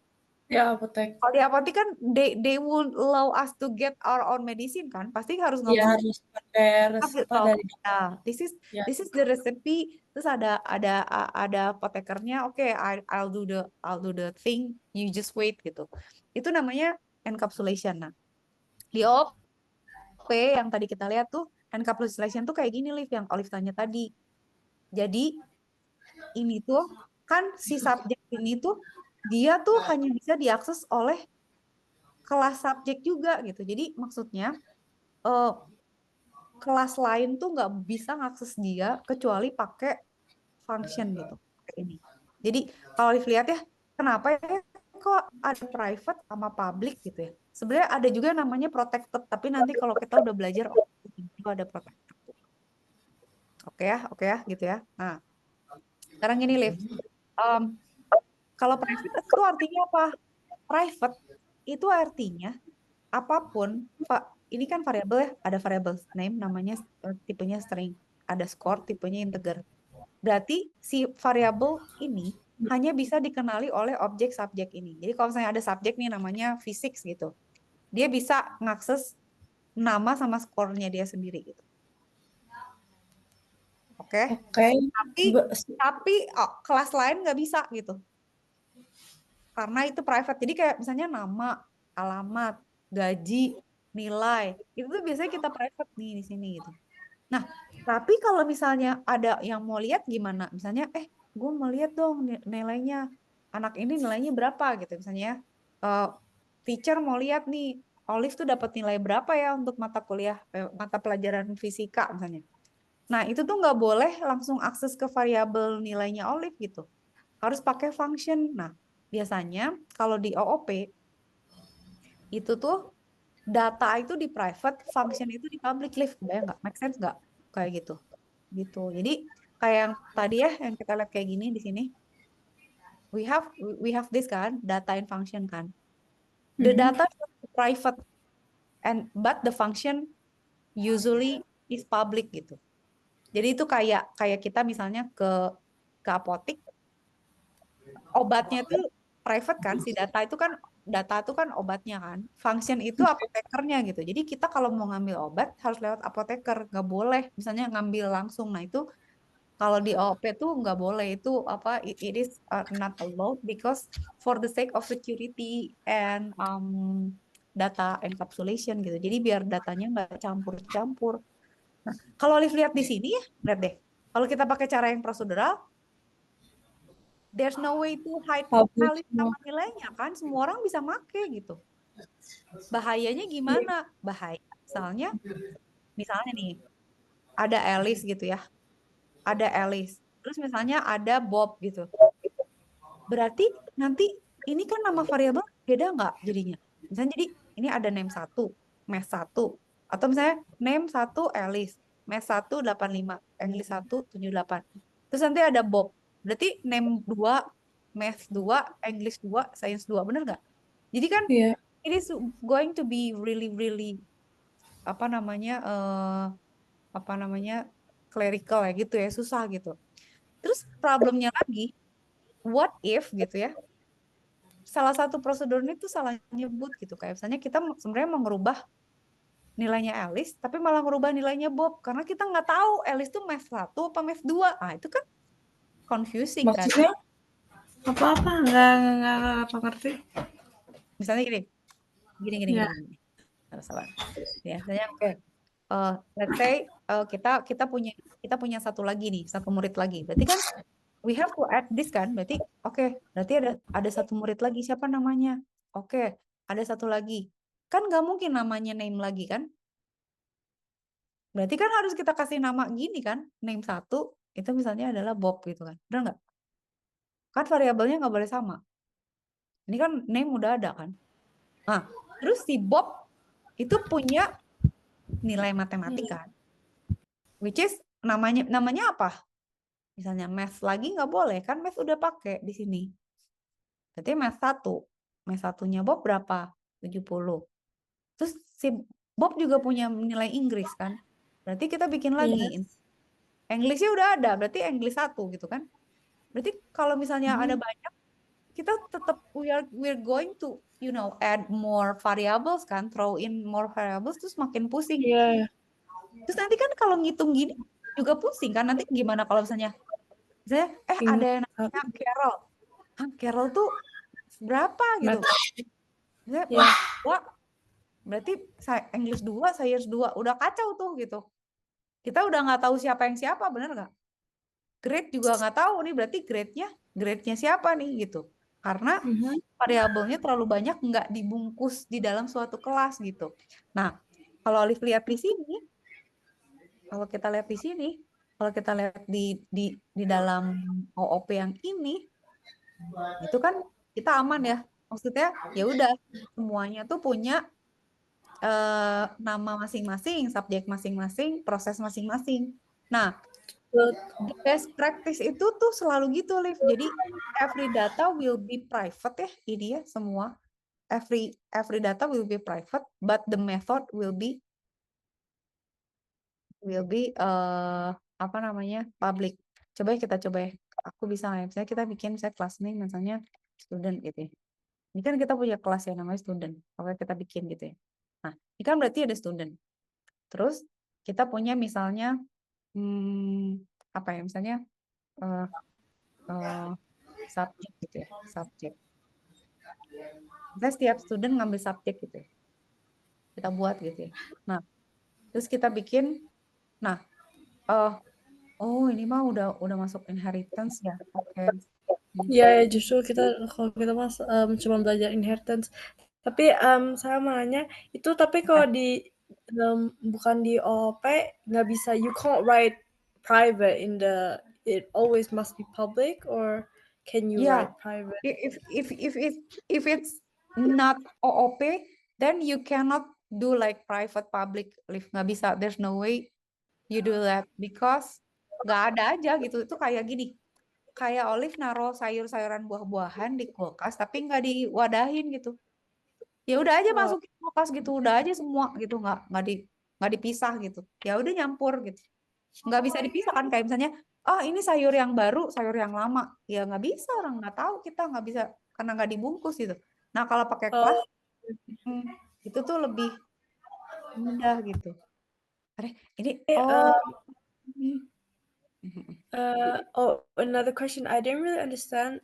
ya apotek. Kalau di apotek kan they won't allow us to get our own medicine kan. Pasti harus Ya ngomong harus pakai gitu. dari Nah, ya. this is the recipe. Terus ada apotekernya. Oke, I'll do the thing. You just wait gitu. Itu namanya encapsulation. Nah, di OP yang tadi kita lihat tuh encapsulation tuh kayak gini Liv yang Olive tanya tadi. Jadi ini tuh kan si subjek ini tuh dia tuh hanya bisa diakses oleh kelas subjek juga gitu. Jadi maksudnya eh, kelas lain tuh nggak bisa ngakses dia kecuali pakai function gitu. Kayak ini. Jadi kalau lihat ya, kenapa ya kok ada private sama public gitu ya? Sebenarnya ada juga yang namanya protected, tapi nanti kalau kita udah belajar itu ada protected. Oke ya, gitu ya. Nah, sekarang gini, Liv. Um, kalau private itu artinya apa? Private itu artinya apapun, ini kan variabel ya, ada variabel name namanya tipenya string, ada score tipenya integer. Berarti si variabel ini hanya bisa dikenali oleh objek subjek ini. Jadi kalau misalnya ada subjek nih namanya physics gitu, dia bisa ngakses nama sama skornya dia sendiri gitu. Oke? Oke. Tapi kelas lain nggak bisa gitu. Karena itu private. Jadi kayak misalnya nama, alamat, gaji, nilai, itu tuh biasanya kita private nih di sini gitu. Nah, tapi kalau misalnya ada yang mau lihat gimana? Misalnya, gue mau lihat dong nilainya. Anak ini nilainya berapa gitu. Misalnya, eh, teacher mau lihat nih, Olive tuh dapat nilai berapa ya untuk mata kuliah, mata pelajaran fisika misalnya. Nah, itu tuh nggak boleh langsung akses ke variabel nilainya Olive gitu. Harus pakai function. Nah, biasanya kalau di OOP, itu tuh data itu di private, function itu di public. Live, bayang nggak? Make sense nggak? Kayak gitu. Gitu. Jadi kayak yang tadi ya yang kita lihat kayak gini di sini. We have this kan, data and function kan. The data is private but the function usually is public gitu. Jadi itu kayak kayak kita misalnya ke apotik, obatnya tuh private kan, si data itu kan obatnya kan, function itu apotekernya gitu. Jadi kita kalau mau ngambil obat harus lewat apoteker, nggak boleh misalnya ngambil langsung. Nah itu kalau di OP tuh nggak boleh, itu apa, it is not allowed because for the sake of security and data encapsulation gitu. Jadi biar datanya nggak campur-campur. Nah, kalau Olive lihat di sini ya, lihat deh. Kalau kita pakai cara yang prosedural, there's no way to hide Publish valid sama nilainya kan, semua orang bisa make gitu. Bahayanya gimana? Bahaya misalnya nih ada Alice gitu ya, ada Alice. terus misalnya ada Bob gitu. Berarti nanti ini kan nama variabel beda nggak jadinya? Misalnya jadi ini ada name 1, math 1. Atau misalnya name 1 Alice, math 1 85, English 1 78. Terus nanti ada Bob. Berarti name 2, math 2, English 2, science 2. Bener nggak? Jadi kan Iya. it is going to be really really apa namanya clerical ya gitu ya, susah gitu. Terus problemnya lagi, what if gitu ya, salah satu prosedurnya itu salah nyebut gitu, kayak misalnya kita sebenarnya mau ngerubah nilainya Alice tapi malah ngerubah nilainya Bob karena kita nggak tahu Alice tuh math 1 apa math 2. Ah itu kan confusing kan. Maksudnya apa-apa? Nggak ngerti. Misalnya gini gini gini Ya. gini, gini. Sabar ya, misalnya oke, let's say kita kita punya satu lagi nih, satu murid lagi, berarti kan we have to add this kan, berarti oke, berarti ada satu murid lagi, siapa namanya? Oke, ada satu lagi, kan nggak mungkin namanya name lagi kan, berarti kan harus kita kasih nama gini kan, name 1 itu misalnya adalah Bob gitu kan, benar nggak? Kan variabelnya nggak boleh sama, ini kan name udah ada kan. Nah terus si Bob itu punya nilai matematika, which is namanya apa? Misalnya math lagi nggak boleh kan, math udah pakai di sini. Berarti math 1. Math 1-nya Bob berapa? 70. Terus si Bob juga punya nilai Inggris kan. Berarti kita bikin lagi. Yes. English-nya udah ada, berarti English 1 gitu kan. Berarti kalau misalnya ada banyak, kita tetap we're going to add more variables kan, throw in more variables terus makin pusing. Iya. Terus nanti kan kalau ngitung gini juga pusing kan. Nanti gimana kalau misalnya ada yang namanya Carol. Carol tuh berapa gitu. Misalnya Ya. Wah, berarti English 2, Science 2 udah kacau tuh gitu. Kita udah nggak tahu siapa yang siapa, bener nggak? Grade juga nggak tahu nih, berarti grade-nya siapa nih gitu. Karena variabelnya terlalu banyak nggak dibungkus di dalam suatu kelas gitu. Nah, kalau Alif lihat di sini, kalau kita lihat di sini, kalau kita lihat di dalam OOP yang ini, itu kan kita aman ya. Maksudnya ya udah semuanya tuh punya nama masing-masing, subjek masing-masing, proses masing-masing. Nah, best practice itu tuh selalu gitu, Liv. Jadi every data will be private ya, ini ya semua. Every data will be private, but the method apa namanya public. Coba kita coba ya. Aku bisa nggak ya? Misalnya kita bikin saya kelas nih, misalnya student gitu ya. Ini kan kita punya kelas yang namanya student. Oke, kita bikin gitu ya. Nah, ini kan berarti ada student. Terus kita punya misalnya apa ya? Misalnya uh, uh, subjek gitu ya, subjek. Kita setiap student ngambil subjek gitu ya. Kita buat gitu ya. Nah, terus kita bikin. Nah, oh ini mah udah masuk inheritance ya. Oke. Iya, ya, justru kalau kita mas cuma belajar inheritance. Tapi saya mau nanya, itu tapi kalau bukan di OOP nggak bisa, you can't write private in it always must be public, or can you Yeah, write private? if it's not OOP, then you cannot do like private public live, nggak bisa. There's no way you do that because nggak ada aja gitu. Itu kayak gini, kayak Olive naruh sayur-sayuran buah-buahan di kulkas tapi nggak diwadahin gitu. Ya udah aja Oh, masukin kulkas gitu, udah aja semua gitu, nggak dipisah gitu. Ya udah nyampur gitu. Nggak bisa dipisah kan, kayak misalnya ini sayur yang baru, sayur yang lama, ya nggak bisa, orang nggak tahu, kita nggak bisa karena nggak dibungkus gitu. Nah kalau pakai kelas oh, itu tuh lebih mudah gitu. Ini ini. Another question. I didn't really understand.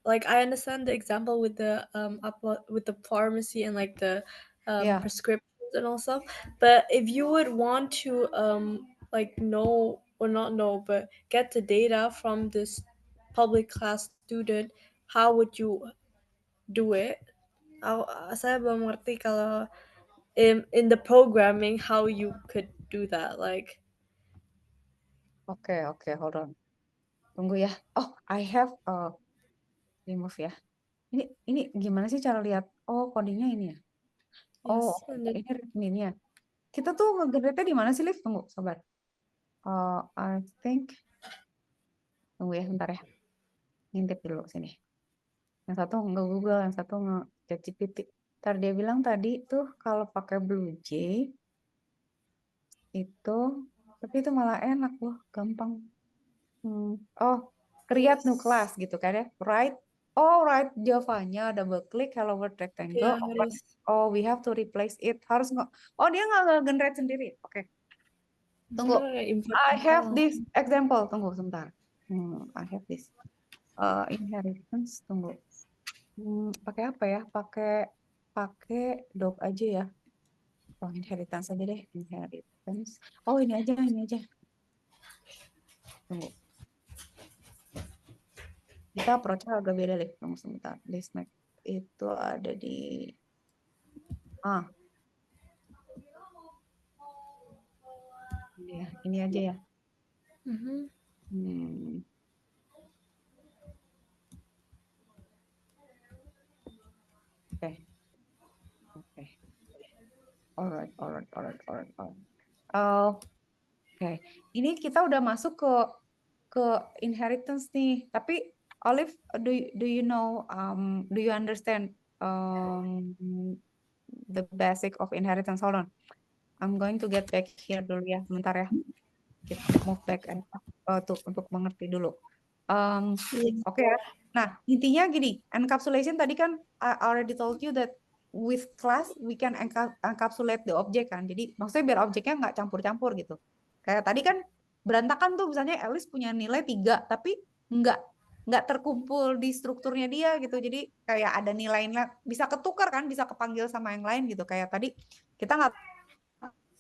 Like I understand the example with the upload with the pharmacy and like the Ya, prescriptions and all stuff. But if you would want to like know or not know, but get the data from this public class student, how would you do it? Saya belum ngerti kalau in the programming how you could do that. Like oke, hold on. Tunggu ya. Oh, I have remove ya. Ini gimana sih cara lihat? Oh, codingnya ini ya. Oh, Yes, and then ini ya. Kita tuh nge-generate di mana sih, Liv? Tunggu, sabar. I think tunggu ya, bentar ya. Ngintip dulu sini. Yang satu nge-Google, yang satu nge-ChatGPT. Ntar dia bilang tadi tuh kalau pakai BlueJ itu, tapi itu malah enak loh, gampang. Oh, create new class gitu kan ya. Right? Oh, right Java-nya, double click hello world rectangle. ya harus Oh, we have to replace it. Harus nggak? Oh, dia nggak generate sendiri. Oke, tunggu. sebenarnya kayak import I info have this langsung. example. Tunggu sebentar. I have this. Inheritance. Tunggu. Pakai apa ya? Pakai doc aja ya. Oh, inheritance aja deh. Inheritance. Oh, ini aja. Tunggu. Kita approach-nya agak beda deh. Tunggu sebentar. This Mac itu ada di ini aja ya. Oke. Alright. Oke. Ini kita udah masuk ke inheritance nih. Tapi Olive, do you know do you understand the basic of inheritance? Hold on. I'm going to get back here dulu ya, sebentar ya. Kita move back untuk mengerti dulu. Oke ya. Nah, intinya gini, encapsulation tadi kan I already told you that with class we can encapsulate the object kan. Jadi maksudnya biar objeknya nggak campur-campur gitu. Kayak tadi kan berantakan tuh misalnya Alice punya nilai 3 tapi nggak terkumpul di strukturnya dia gitu. Jadi kayak ada nilainya bisa ketukar kan, bisa kepanggil sama yang lain gitu. Kayak tadi kita nggak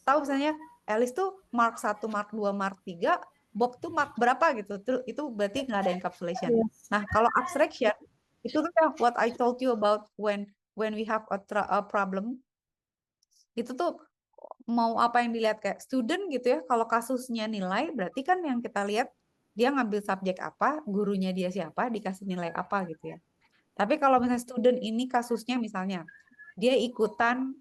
tahu misalnya Alice tuh mark 1, mark 2, mark 3, Bob tuh mark berapa gitu. Itu berarti nggak ada encapsulation. Nah, kalau abstraction itu tuh what I told you about when we have a problem. Itu tuh mau apa yang dilihat kayak student gitu ya. Kalau kasusnya nilai berarti kan yang kita lihat dia ngambil subjek apa, gurunya dia siapa, dikasih nilai apa gitu ya. Tapi kalau misalnya student ini kasusnya misalnya dia ikutan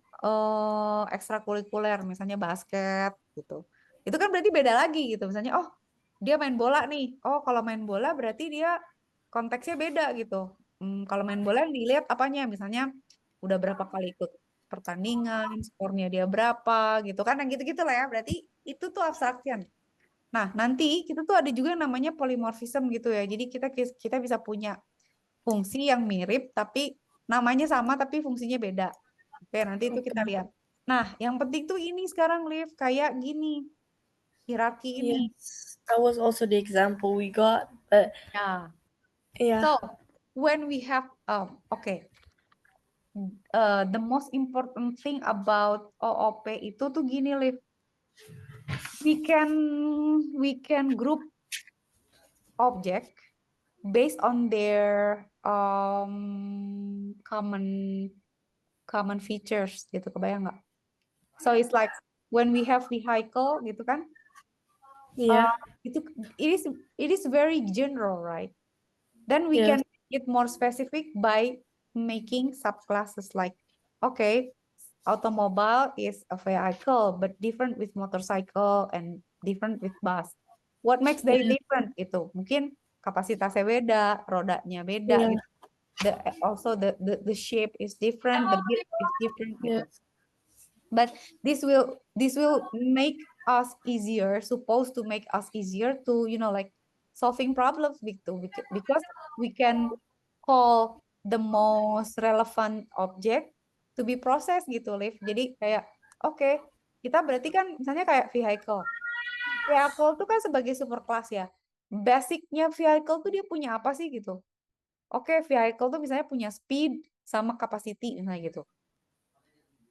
ekstrakurikuler, misalnya basket gitu. Itu kan berarti beda lagi gitu. Misalnya, oh dia main bola nih. Oh kalau main bola berarti dia konteksnya beda gitu. Kalau main bola yang dilihat apanya? Misalnya udah berapa kali ikut pertandingan, skornya dia berapa gitu kan. Yang gitu-gitu lah ya. Berarti itu tuh abstraction. Nah nanti kita tuh ada juga yang namanya polymorphism gitu ya. Jadi kita bisa punya fungsi yang mirip tapi namanya sama tapi fungsinya beda. Oke, nanti itu kita lihat. Nah, yang penting tuh ini sekarang Liv kayak gini. Hierarki ini. Yes, that was also the example we got. Ya. Yeah. So, when we have the most important thing about OOP itu tuh gini Liv. We can group object based on their common features gitu, kebayang nggak? So it's like when we have vehicle gitu kan? Yeah. It is very general, right? Then we can make it more specific by making subclasses like, okay, automobile is a vehicle, but different with motorcycle and different with bus. What makes they different? Itu mungkin kapasitasnya beda, rodanya beda, gitu. Also the shape is different, the build is different, gitu. But this will make us easier, supposed to make us easier to like solving problems gitu, because we can call the most relevant object to be processed gitu, Liv. Jadi kayak oke, kita berarti kan misalnya kayak vehicle tuh kan sebagai superclass ya. Basicnya vehicle tuh dia punya apa sih gitu. Oke, vehicle tuh misalnya punya speed sama capacity misalnya gitu.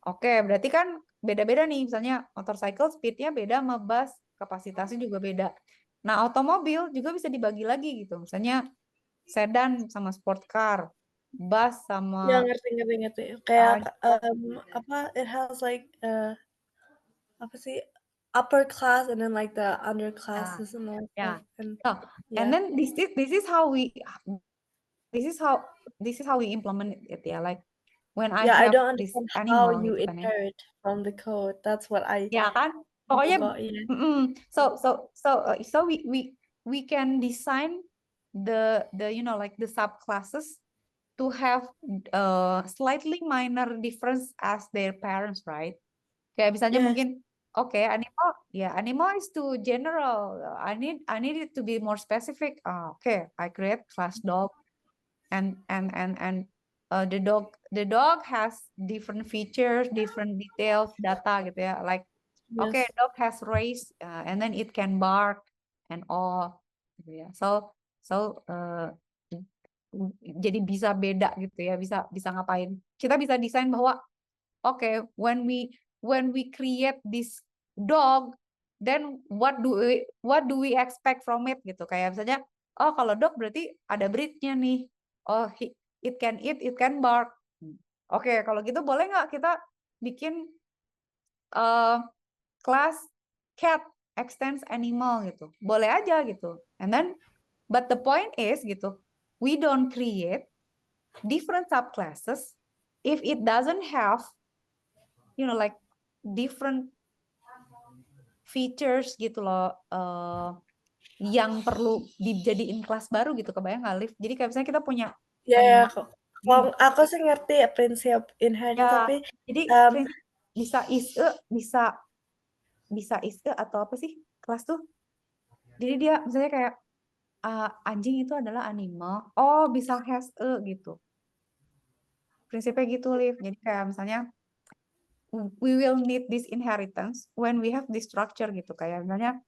Oke, berarti kan beda-beda nih. Misalnya motorcycle speednya beda sama bus, kapasitasnya juga beda. Nah, otomobil juga bisa dibagi lagi gitu. Misalnya sedan sama sport car, bus sama Ya ngerti. Kayak apa? It has like apa sih? upper class and then like the under classes and all Yeah. stuff. And So, yeah, and then this is how we implement it ya. Like when I yeah, I have don't this understand how animal you gitu kan ya. inherit from the code. That's what I Ya kan? Pokoknya forgot. Yeah. so we can design the like the subclasses to have slightly minor difference as their parents, right? Kayak misalnya Yes. mungkin animal is too general. I need it to be more specific. Okay, I create class dog and the dog has different features, different details, data gitu ya. Like okay, Yes. dog has race and then it can bark and all gitu ya. So jadi bisa beda gitu ya, bisa ngapain. Kita bisa desain bahwa okay, when we create this dog, then what do we expect from it gitu. Kayak misalnya, oh kalau dog berarti ada breednya nih. Oh, it can eat, it can bark. Oke, kalau gitu boleh nggak kita bikin kelas cat extends animal gitu. Boleh aja gitu. And then, but the point is gitu, we don't create different subclasses if it doesn't have like different features gitu loh yang perlu dijadiin kelas baru gitu, kebayang nggak Liv? Jadi kayak misalnya kita punya Ya, animal kalau aku sih ngerti ya prinsip inherit, ya, tapi jadi bisa ise atau apa sih kelas tuh, jadi dia misalnya kayak anjing itu adalah animal, oh bisa has gitu, prinsipnya gitu Liv. Jadi kayak misalnya we will need this inheritance when we have this structure gitu, kayak misalnya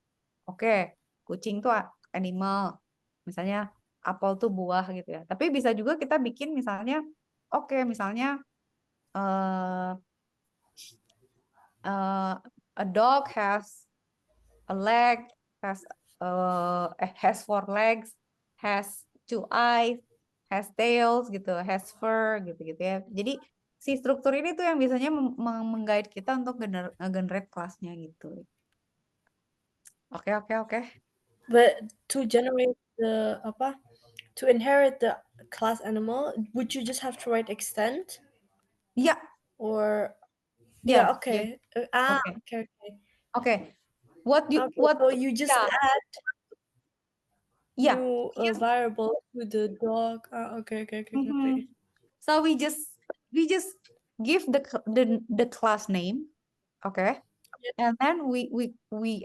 oke, kucing tuh animal, misalnya apel tuh buah gitu ya. Tapi bisa juga kita bikin misalnya, oke, misalnya a dog has a leg, has 4 legs, has 2 eyes, has tails gitu, has fur gitu-gitu ya. Jadi si struktur ini tuh yang biasanya meng-guide kita untuk generate kelasnya gitu. Oke. but to generate the to inherit the class animal, would you just have to write extend? Iya. Or Yeah. okay. Okay. Okay. Okay. So you just add yeah. new variable to the dog. Okay. So we just give the class name, okay, and then we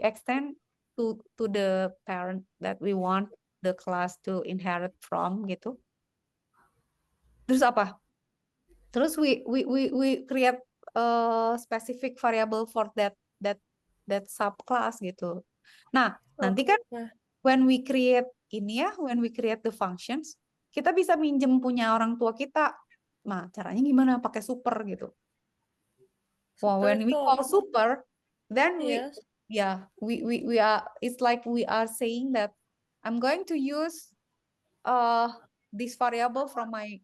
extend to the parent that we want the class to inherit from gitu. Terus apa? Terus we create a specific variable for that subclass gitu. Nah, nanti kan when we create the functions, kita bisa minjem punya orang tua kita. Nah, caranya gimana? Pakai super gitu. Well, when we call super, then we are, it's like we are saying that I'm going to use this variable from my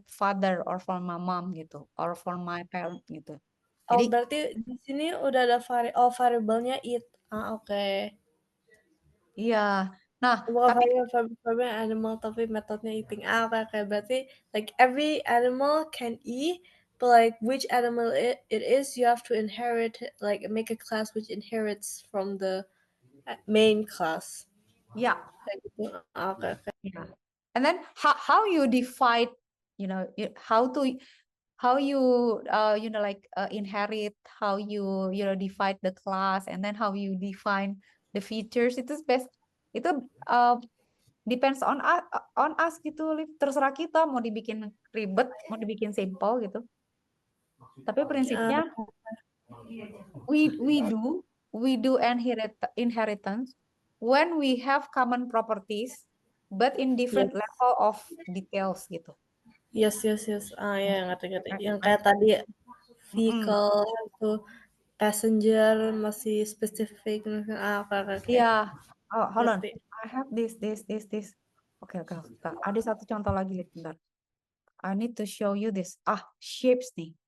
father or from my mom gitu, or from my parent gitu. Jadi, berarti di sini udah ada variabelnya it. Oke. iya. Nah, tapi variabelnya animal tapi metodenya eating. Okay. Berarti like every animal can eat, but like which animal it is, you have to inherit, like make a class which inherits from the main class. Yeah. Okay. Yeah. And then how you divide, how you like inherit, how you divide the class, and then how you define the features, itu depends on us gitu, terserah kita mau dibikin ribet, mau dibikin simple gitu. Tapi prinsipnya we do inheritance when we have common properties but in different level of details gitu. Yes. Ya, ngerti. Yang kayak tadi vehicle itu passenger masih spesifik. Okay. Iya. Oh, hold on. I have this. Oke. Ada satu contoh lagi, bentar. I need to show you this. Shapes nih.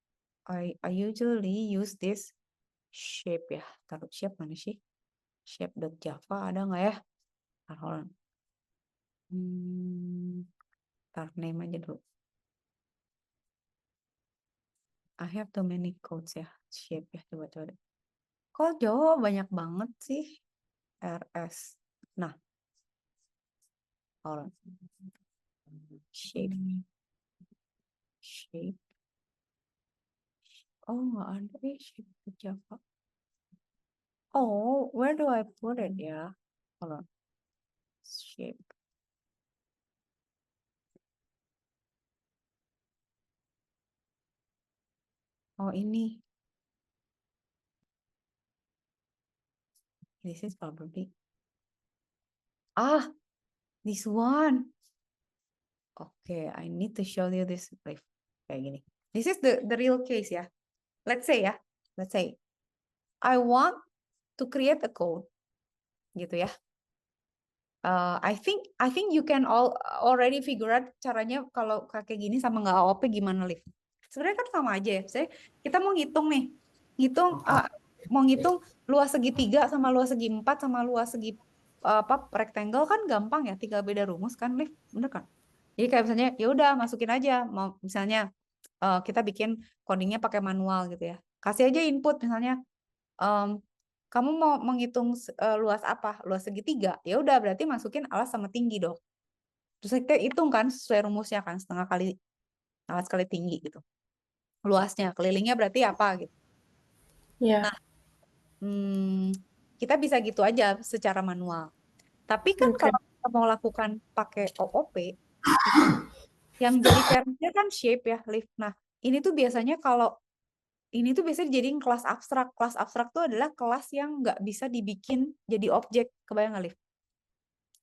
I usually use this shape ya. Taruh shape mana sih? Shape.java ada nggak ya? Taruh. Taruh name aja dulu. I have too many codes ya. Shape ya, coba-coba deh. Kok Jawa banyak banget sih? RS. Nah, hold on. Shape. Shape. Oh, nggak ada shape.java. Oh, where do I put it ya? Hold on. Shape. Oh, ini. This is probably. This one. Okay, I need to show you this kayak gini. This is the real case ya. Let's say I want to create a code gitu ya. I think you can already figure out caranya kalau kayak gini sama nggak AOP gimana, Liv. Sebenarnya kan sama aja ya. Kita mau ngitung nih. Mau ngitung luas segitiga sama luas segi 4 sama luas segi rectangle kan gampang ya, tinggal beda rumus kan, Liv. Bener kan? Jadi kayak misalnya ya udah masukin aja, mau misalnya kita bikin codingnya pakai manual gitu ya. Kasih aja input misalnya kamu mau menghitung luas apa? Luas segitiga. Ya udah berarti masukin alas sama tinggi dong. Terus kita hitung kan sesuai rumusnya kan, setengah kali alas kali tinggi gitu. Luasnya, kelilingnya berarti apa gitu. Yeah. Nah, kita bisa gitu aja secara manual. Tapi kan kalau kita mau lakukan pakai OOP, yang jadi termnya kan shape ya, Liv. Nah, ini tuh biasanya dijadiin kelas abstrak. Kelas abstrak tuh adalah kelas yang nggak bisa dibikin jadi objek. Kebayang nggak, Liv?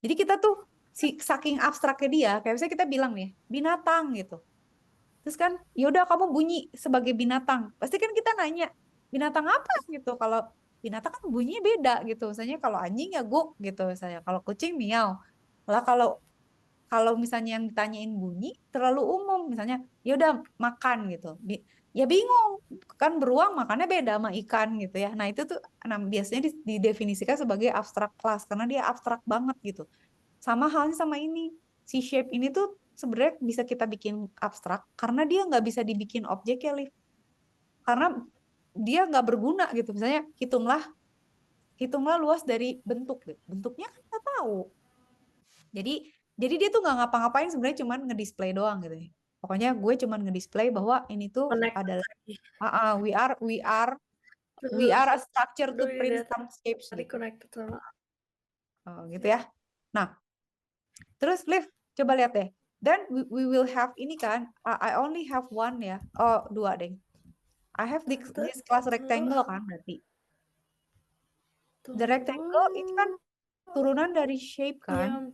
Jadi kita tuh saking abstraknya dia, kayak misalnya kita bilang nih, binatang gitu. Terus kan, yaudah kamu bunyi sebagai binatang. Pasti kan kita nanya, binatang apa gitu. Kalau binatang kan bunyinya beda gitu. Misalnya kalau anjing ya guk gitu misalnya. Kalau kucing miau. Lah kalau misalnya yang ditanyain bunyi terlalu umum, misalnya ya udah makan gitu. Ya bingung. Kan beruang makannya beda sama ikan gitu ya. Nah, itu tuh biasanya didefinisikan sebagai abstrak kelas karena dia abstrak banget gitu. Sama halnya sama ini. Si shape ini tuh sebenarnya bisa kita bikin abstrak karena dia nggak bisa dibikin objek ya, Liv. Karena dia nggak berguna gitu. Misalnya hitunglah luas dari bentuk. Bentuknya kan nggak tahu. Jadi dia tuh nggak ngapa-ngapain, sebenarnya cuman ngedisplay doang gitu. Pokoknya gue cuman ngedisplay bahwa ini tuh adalah we are a structure to print some shapes gitu. Gitu ya. Nah, terus Liv, coba lihat deh. Then we will have ini kan, I only have one ya. Oh, dua deh. I have this class rectangle kan berarti. The rectangle itu kan turunan dari shape kan.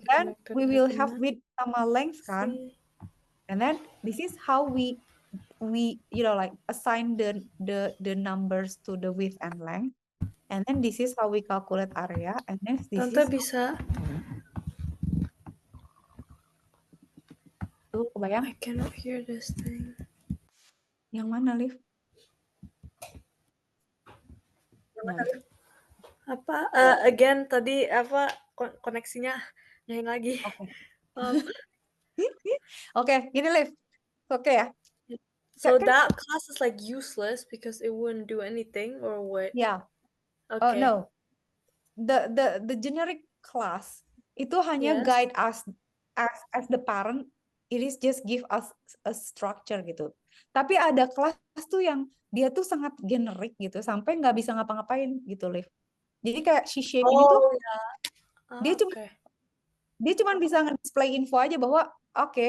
Then we will have width sama length kan. And then this is how we like assign the numbers to the width and length. And then this is how we calculate area. And then this Tante is bisa. Tuh, kebayang? I cannot hear this thing. Yang mana, Liv? Apa? Again tadi apa koneksinya nyalain lagi. Oke, gini Liv. Oke ya. So that class is like useless because it wouldn't do anything or what? Yeah. Okay. No. The generic class itu hanya guide us as the parent. It is just give us a structure gitu. Tapi ada kelas tuh yang dia tuh sangat generik gitu, sampai nggak bisa ngapa-ngapain gitu, Liv. Jadi kayak si shape ini tuh dia cuma bisa nge-display info aja bahwa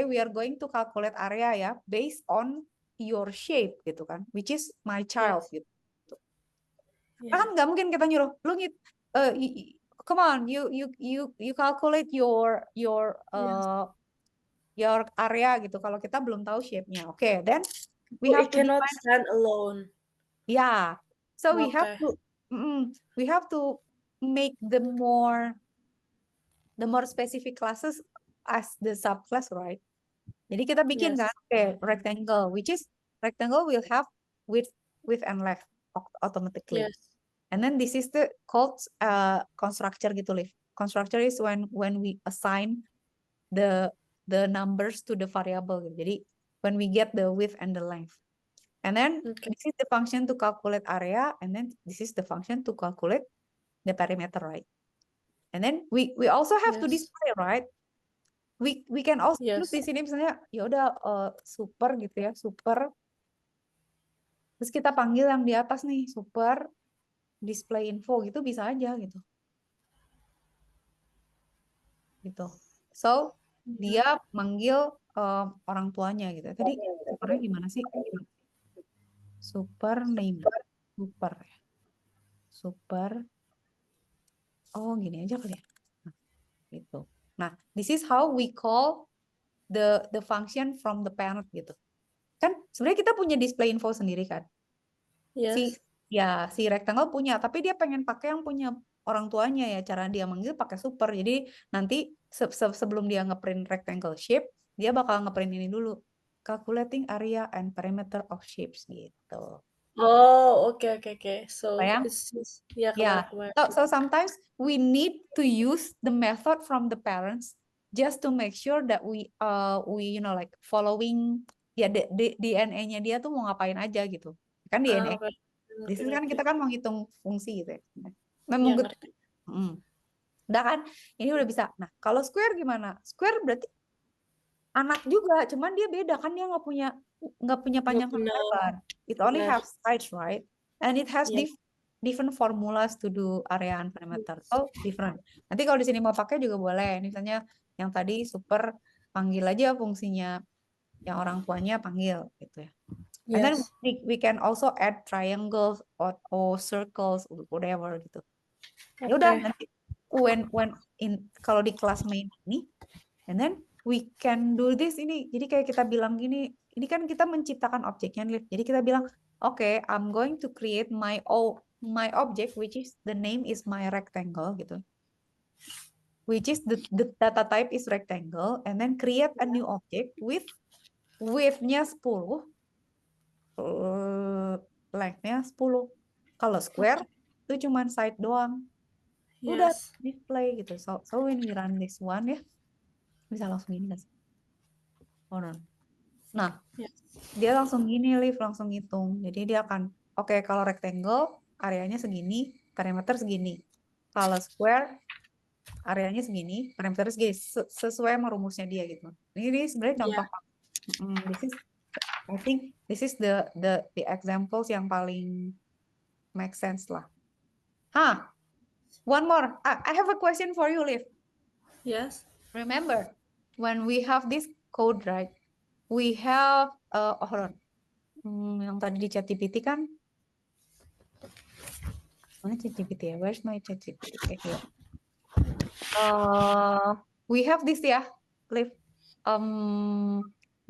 we are going to calculate area ya based on your shape gitu kan, which is my child gitu. Kan nggak mungkin kita nyuruh lu come on, you calculate your area gitu kalau kita belum tahu shape-nya. Oke, then we have to cannot stand alone. Yeah. So we have to make the more specific classes as the subclass, right? Jadi kita bikin kan rectangle, which is rectangle will have width and length. automatically. Yes. And then this is the called constructor gitu, Liv. Constructor is when we assign the numbers to the variable gitu. Jadi when we get the width and the length. And then Okay. this is the function to calculate area, and then this is the function to calculate the perimeter, right? And then we also have to Yes. display, right? We can also Yes. di sini misalnya ya udah super gitu ya, super. Terus kita panggil yang di atas nih, super display info gitu bisa aja gitu. Gitu. So dia manggil orang tuanya gitu. Tadi supernya gimana sih? Super name. Super. Super. Oh, gini aja kali ya. Nah, gitu. Nah, this is how we call the function from the parent gitu. Kan sebenarnya kita punya display info sendiri kan. Yes. Si rectangle punya, tapi dia pengen pakai yang punya orang tuanya ya. Cara dia manggil pakai super. Jadi nanti sebelum dia ngeprint rectangle shape, dia bakal ngeprint ini dulu. Calculating area and perimeter of shapes gitu. Oh, okay. So Bayang? it's just, yeah, Yeah. So sometimes we need to use the method from the parents just to make sure that we like following ya DNA-nya dia tuh mau ngapain aja gitu. Kan DNA. okay. Di sini kan kita kan mau ngitung fungsi gitu ya. Iya, Memang ngerti. udah kan, ini udah bisa. Nah, kalau square gimana? Square berarti anak juga, cuman dia beda kan, dia nggak punya panjang sama punya. lebar. It only Benar. have sides, right? And it has Iya. different formulas to do area and perimeter. So different. Nanti kalau di sini mau pakai juga boleh. Misalnya yang tadi super, panggil aja fungsinya yang orang tuanya panggil gitu ya. And then Yes. we can also add triangles or circles or whatever gitu. Ya udah, Okay. nanti kalau di kelas main ini, and then we can do this ini. Jadi kayak kita bilang gini, ini kan kita menciptakan objeknya, Liv. Jadi kita bilang, okay, I'm going to create my object, which is the name is my rectangle gitu. Which is the data type is rectangle, and then create a new object with width-nya 10, length-nya 10. Kalau square itu cuma side doang. Udah Yes. display gitu. So when we run this one ya, bisa langsung ini guys. Nah, Yes. dia langsung gini, Liv, langsung ngitung. Jadi dia akan, oke, kalau rectangle areanya segini, perimeter segini. Kalau square areanya segini, perimeter segini, sesuai sama rumusnya dia gitu. Ini sebenarnya contoh. I think this is the examples yang paling make sense lah. One more. I have a question for you, Liv. Yes. Remember, when we have this code, right? We have, hold on. Yang tadi di ChatGPT kan, mana ChatGPT ya? Where's my ChatGPT? Okay, here. We have this ya, Liv.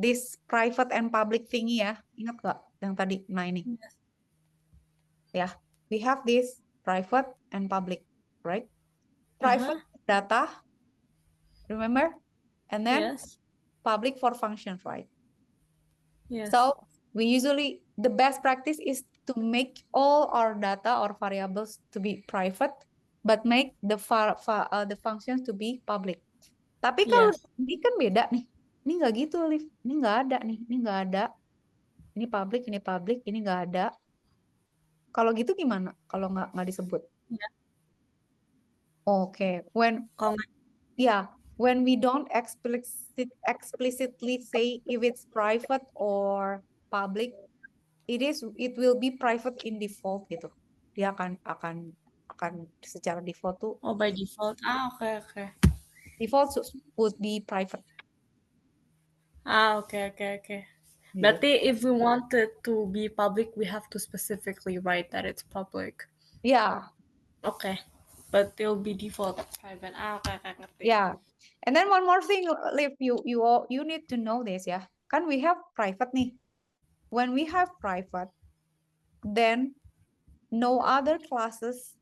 This private and public thingy ya. Ingat gak yang tadi? Nah ini. Yes. Ya, we have this private and public, right? Private data, remember? And then Yes. public for functions, right? Yes. So we usually, the best practice is to make all our data or variables to be private, but make the functions to be public. Tapi kalau ini kan beda nih. Ini nggak gitu, Liv. Ini nggak ada nih. Ini nggak ada. Ini public, ini nggak ada. Kalau gitu gimana? Kalau nggak disebut? Yeah. Okay. When we don't explicitly say if it's private or public, it will be private in default gitu. Dia akan secara default tuh. Oh, by default. Okay. Default would be private. Okay. Berarti if we want it to be public, we have to specifically write that it's public. Yeah. Okay. But it'll be default private. Okay, ngerti. Yeah. And then one more thing, Liv, you need to know this ya. Kan we have private nih. When we have private, then no other classes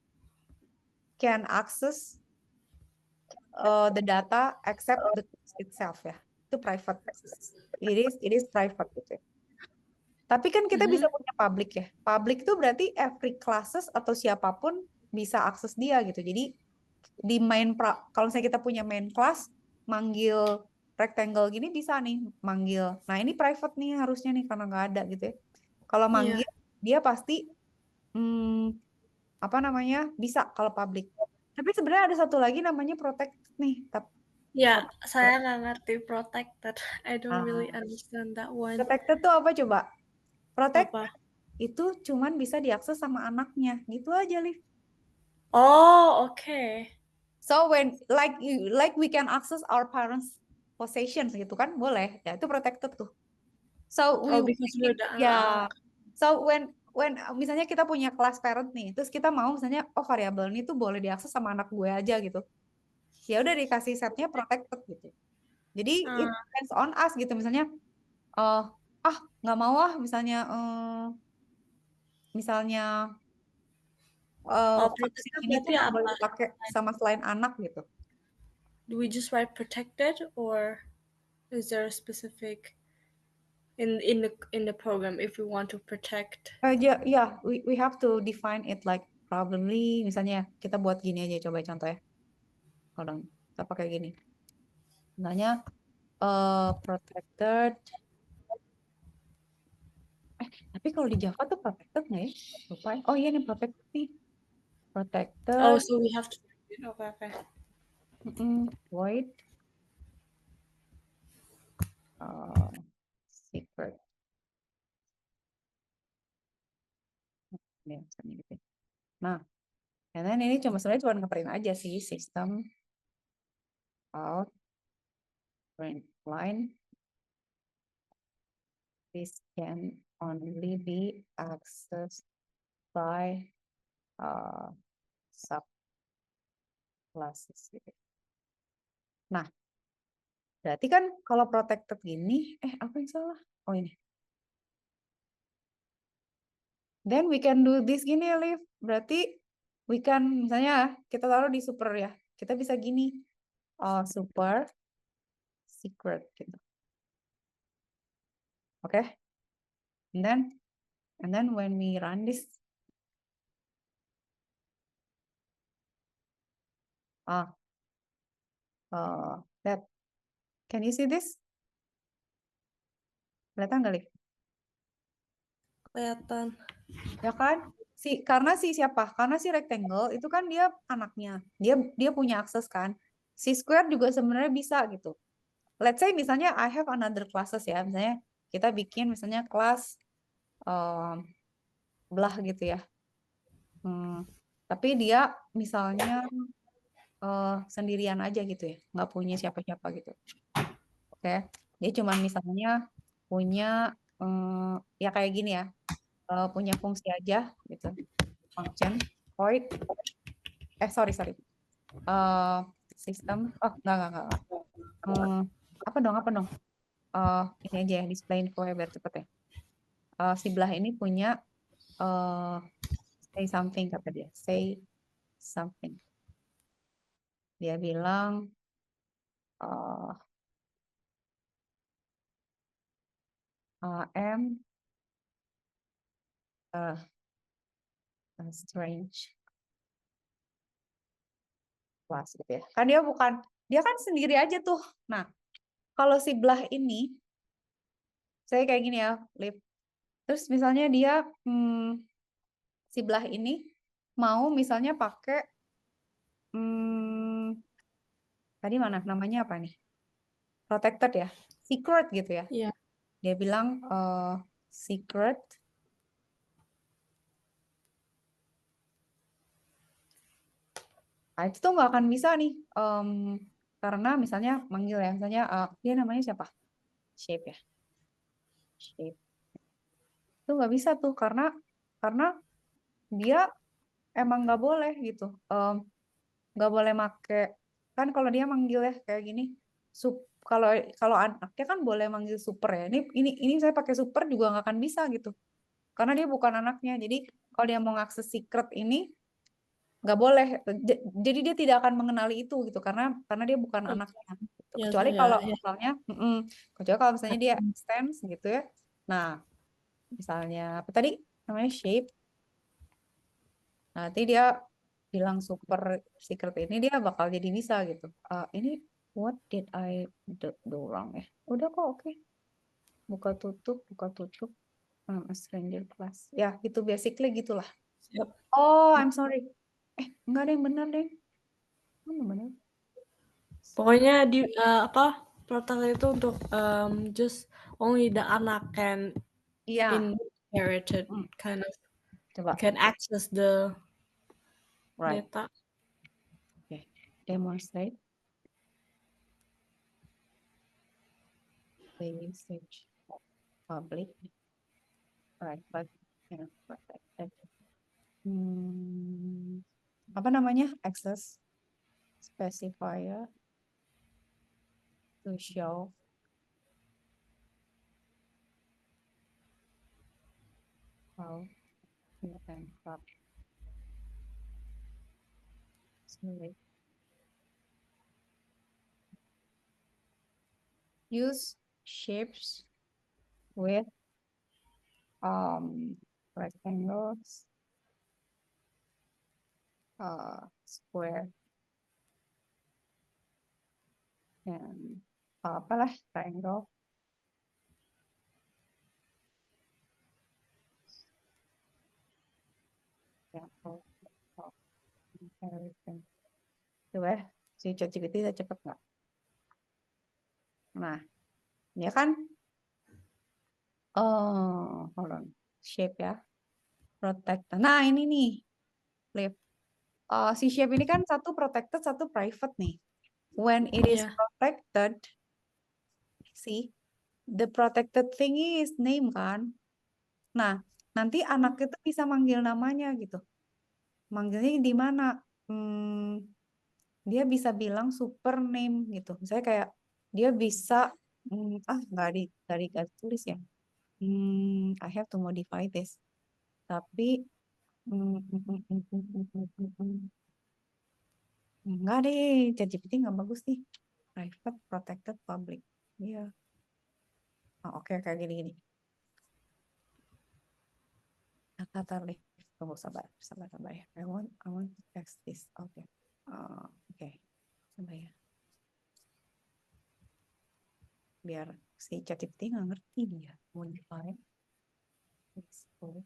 can access the data except the class itself ya. Itu private. It is private gitu. Tapi kan kita bisa punya public ya. Public itu berarti every classes atau siapapun bisa akses dia gitu. Jadi di kalau misalnya kita punya main class, manggil rectangle gini bisa nih manggil. Nah ini private nih harusnya nih karena nggak ada gitu ya. Kalau Iya. manggil dia pasti apa namanya bisa kalau public. Tapi sebenarnya ada satu lagi namanya protected nih. Ya, saya nggak ngerti protected. I don't really Ah, understand that one. protected tuh apa coba? Protect Apa? itu cuman bisa diakses sama anaknya gitu aja, Liv. Oh, okay. So when like we can access our parents' possessions gitu kan boleh ya itu protected tuh. So Oh, because we're the ya anak. so when misalnya kita punya kelas parent nih terus kita mau misalnya oh variabel ini tuh boleh diakses sama anak gue aja gitu. Ya udah dikasih setnya protected gitu. Jadi it depends on us gitu misalnya nggak mau misalnya misalnya Oh, vaksin protected ini tuh berarti nggak boleh apa? dipakai sama selain anak gitu. Do we just write protected, or is there a specific in the program if we want to protect? Ya, we have to define it like probably misalnya kita buat gini aja coba contoh ya. Kalau kita pakai gini. Misalnya protected. Tapi kalau di Java tuh protected nggak ya? Lupa. Oh iya nih protected nih. Oh, Protected. so we have to. Okay. Void. Secret. Ya, misalnya gitu. Nah, and then ini sebenarnya cuma ngeprint aja sih sistem out print line. This can only be accessed by subclasses gitu. Nah, berarti kan kalau protected gini, apa yang salah? Oh ini. Then we can do this gini, Liv. Berarti we can, misalnya kita taruh di super ya. Kita bisa gini. Super secret gitu. Oke. And then when we run this, that can you see this? Kelihatan nggak, Liv? Kelihatan. Ya kan? Karena siapa? Karena si rectangle itu kan dia anaknya. Dia punya akses kan. Si square juga sebenarnya bisa gitu. Let's say misalnya I have another classes ya. Misalnya kita bikin misalnya kelas belah gitu ya. Tapi dia misalnya sendirian aja gitu ya. Nggak punya siapa-siapa gitu. Oke. Dia cuma misalnya punya ya kayak gini ya. Punya fungsi aja gitu. Function void sorry sistem enggak apa dong ini aja ya display info ya biar cepet ya. Si belah ini punya say something kata dia, say something, dia bilang am strange class gitu ya. Kan dia kan sendiri aja tuh. Nah, kalau si belah ini, saya kayak gini ya, Liv. Terus misalnya dia, si belah ini mau misalnya pakai, tadi mana namanya apa nih? Protected ya, secret gitu ya. Iya. Dia bilang secret. Nah, itu tuh nggak akan bisa nih, karena misalnya manggil ya, misalnya dia namanya siapa? Shape ya, shape. Itu nggak bisa tuh karena dia emang nggak boleh gitu, nggak boleh make kan kalau dia manggil ya kayak gini, kalau kalau anaknya kan boleh manggil super ya. Ini saya pakai super juga nggak akan bisa gitu, karena dia bukan anaknya. Jadi kalau dia mau ngakses secret ini nggak boleh, jadi dia tidak akan mengenali itu gitu karena dia bukan anaknya gitu. Kecuali kalau misalnya dia extends gitu ya. Nah misalnya apa tadi namanya shape. Nanti dia bilang super secret ini dia bakal jadi bisa gitu. Ini what did I do wrong ya? Udah kok oke. Buka tutup. A stranger class. Ya, itu basically gitulah. Yep. Oh, I'm sorry. Enggak ada yang benar deh. Benar. Pokoknya di apa protokol itu untuk just only the anak can Iya. inherit it, Hmm, kind of Coba. can access the Right. data. Okay. Demonstrate. Usage public. Right. But, protected. Apa namanya? Access specifier to show how you can crop. Use shapes with rectangles, square, and apalah triangle. Example of comparison. Coba si ChatGPT cepet nggak? Nah, ya kan? Oh, hold on. Shape ya. Protected. Nah, ini nih. Flip. Si shape ini kan satu protected, satu private nih. When it is Yeah. protected, see, the protected thingy is name kan. Nah, nanti anak itu bisa manggil namanya gitu. Manggilnya di mana? Dia bisa bilang super name gitu. Misalnya kayak dia bisa nggak ditulis ya. I have to modify this. Tapi enggak deh, ChatGPT nggak bagus nih. Private, protected, public. Iya. Oke, kayak gini-gini. Kata lift. Tunggu sabar ya. I want to text this. Oke. Oke. Coba ya. Biar si ChatGPT nggak ngerti dia. Modify. Export.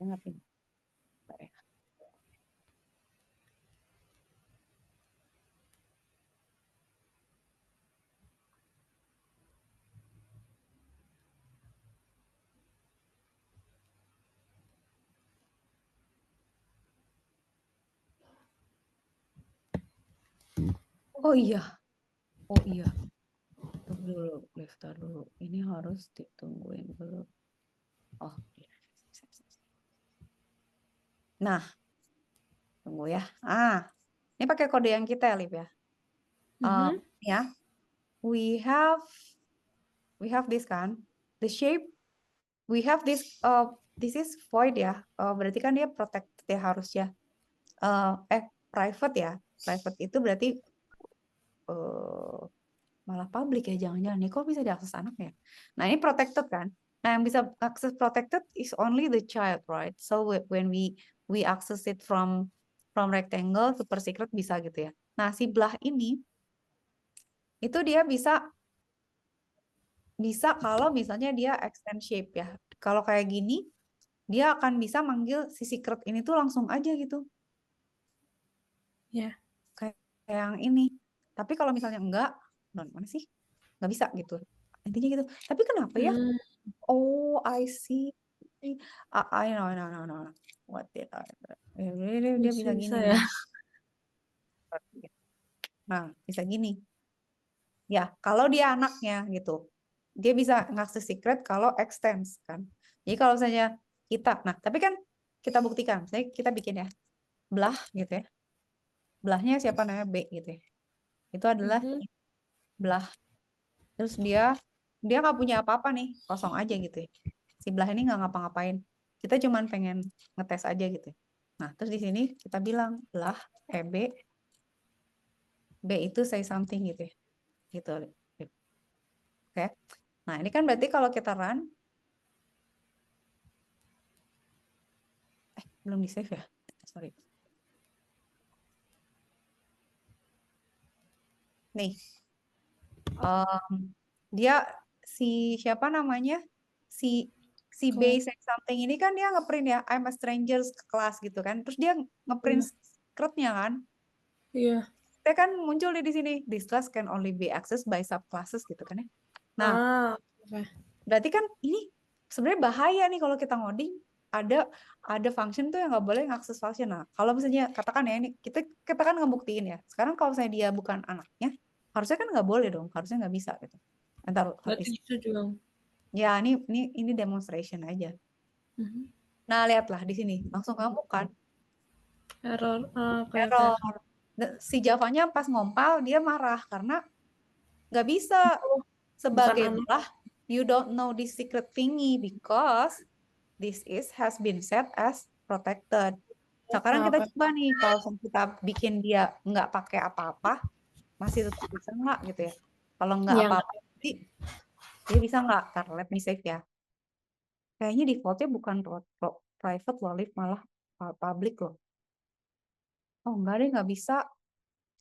Ngapain? Oh iya. Tunggu dulu, Lifta dulu. Ini harus ditungguin dulu. Oh, iya. Nah, tunggu ya. Ini pakai kode yang kita ya, Liv ya. Ya, we have this kan. The shape, we have this. This is void ya. Berarti kan dia protected ya harusnya. Private ya. Private itu berarti malah public ya, jangan-jangan nih kok bisa diakses anak ya. Nah, ini protected kan. Nah, yang bisa akses protected is only the child, right? So when we access it from rectangle super secret bisa gitu ya. Nah, si belah ini itu dia bisa kalau misalnya dia extend shape ya. Kalau kayak gini dia akan bisa manggil si secret ini tuh langsung aja gitu. Ya. Kayak yang ini. Tapi kalau misalnya enggak, mana sih? Nggak bisa gitu. Intinya gitu. Tapi kenapa ya? Oh, I see. I know. What did I? Dia bisa gini ya. nih. Nah, bisa gini. Ya, kalau dia anaknya gitu. Dia bisa ngakses secret kalau extends kan. Jadi kalau misalnya kita, nah tapi kan kita buktikan. Misalnya kita bikin ya. Belah gitu ya. Belahnya siapa namanya B gitu ya. Itu adalah belah. Terus dia dia nggak punya apa-apa nih, kosong aja gitu ya. Si belah ini nggak ngapa-ngapain. Kita cuman pengen ngetes aja gitu ya. Nah, terus di sini kita bilang belah B itu say something gitu ya. Gitu. Oke. Nah, ini kan berarti kalau kita run, belum di save ya? Sorry. Nih, dia siapa namanya? Si B say something ini kan dia ngeprint ya, I'm a stranger ke kelas gitu kan. Terus dia ngeprint secretnya kan. Iya. Kita kan muncul di sini, this class can only be accessed by subclasses gitu kan ya. Nah, Oke. berarti kan ini sebenarnya bahaya nih kalau kita ngoding ada function tuh yang nggak boleh ngakses function. Nah, kalau misalnya katakan ya ini kita kan ngebuktiin ya. Sekarang kalau misalnya dia bukan anaknya, harusnya kan nggak boleh dong, harusnya nggak bisa gitu. Ntar Berarti setuju dong. ya ini demonstration aja. Nah, lihatlah di sini langsung kamu kan Error. Oke. error. Si Javanya pas ngompal dia marah karena nggak bisa Bukan sebagai anak. belah you don't know this secret thingy because this is has been set as protected. Sekarang kita Oke. coba nih kalau kita bikin dia nggak pakai apa-apa masih tetap bisa nggak gitu ya. Kalau nggak Yang apa-apa dia bisa nggak? Ntar let me save ya. Kayaknya defaultnya bukan private loh, Liv, malah public loh. Oh enggak deh, nggak bisa.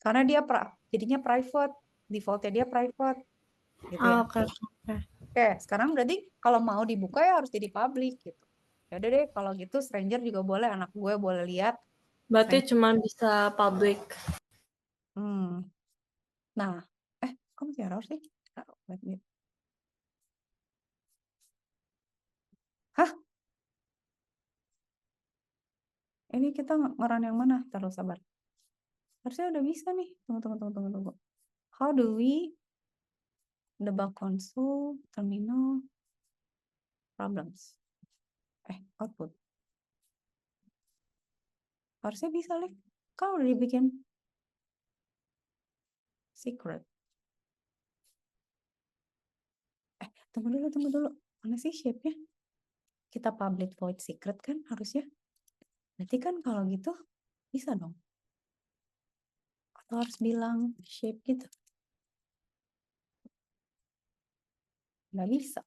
Karena dia jadinya private. Defaultnya dia private. Gitu ya. Oke. Oke, sekarang berarti kalau mau dibuka ya harus jadi public gitu. Ya udah deh, kalau gitu stranger juga boleh, anak gue boleh lihat. Berarti cuma bisa public. Nah, kok masih error sih? Hah? Ini kita ngeran yang mana? Terus sabar. Harusnya udah bisa nih. Tunggu. How do we debug console terminal problems? Output. Harusnya bisa, Liv. Kan udah dibikin secret. Tunggu dulu. Mana sih shape-nya? Kita public void secret kan harusnya. Berarti kan kalau gitu bisa dong. Atau harus bilang shape gitu. Nggak bisa.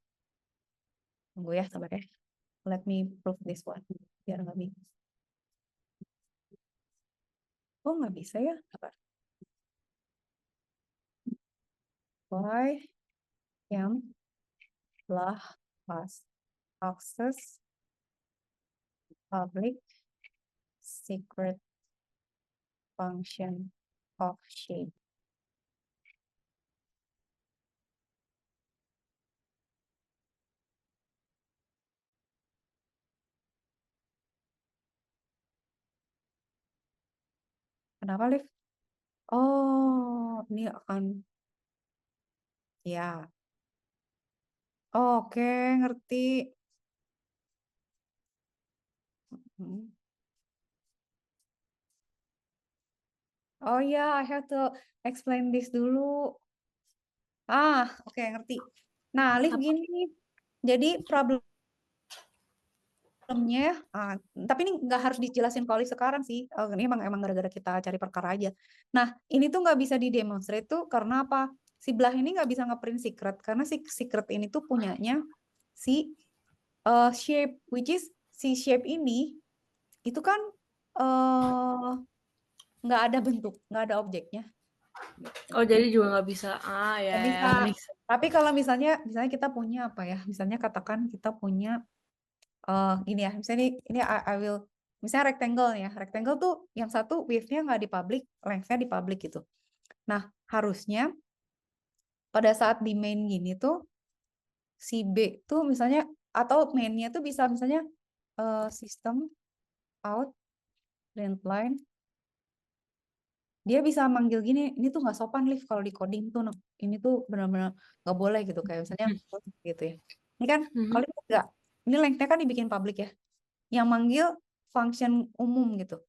Tunggu ya, sabar ya. Let me prove this one. Biar nggak bisa. Oh, nggak bisa ya? Sabar. Why am lah pas access public secret function of shape. Kenapa, Liv? Oh, ini akan ya. Oke, ngerti. Oh ya, I have to explain this dulu. Oke, ngerti. Nah, Liv gini. Jadi problemnya, tapi ini nggak harus dijelasin kali sekarang sih. Ini emang gara-gara kita cari perkara aja. Nah, ini tuh nggak bisa didemonstrate tuh karena apa? Si belah ini nggak bisa ngeprint secret karena si secret ini tuh punyanya si shape, which is si shape ini itu kan nggak ada bentuk, nggak ada objeknya. Oh, jadi juga nggak bisa. Ya. Nggak bisa. Tapi kalau misalnya kita punya apa ya? Misalnya katakan kita punya gini ya. Misalnya ini I will misalnya rectangle ya. Rectangle tuh yang satu width-nya nggak di public, length-nya di public gitu. Nah, harusnya pada saat di main gini tuh si B tuh misalnya atau main-nya tuh bisa misalnya system out print line dia bisa manggil gini, ini tuh nggak sopan Liv kalau di coding tuh, ini tuh benar-benar nggak boleh gitu kayak misalnya gitu ya. Ini kan kalau nggak, ini length-nya kan dibikin public ya, yang manggil function umum gitu,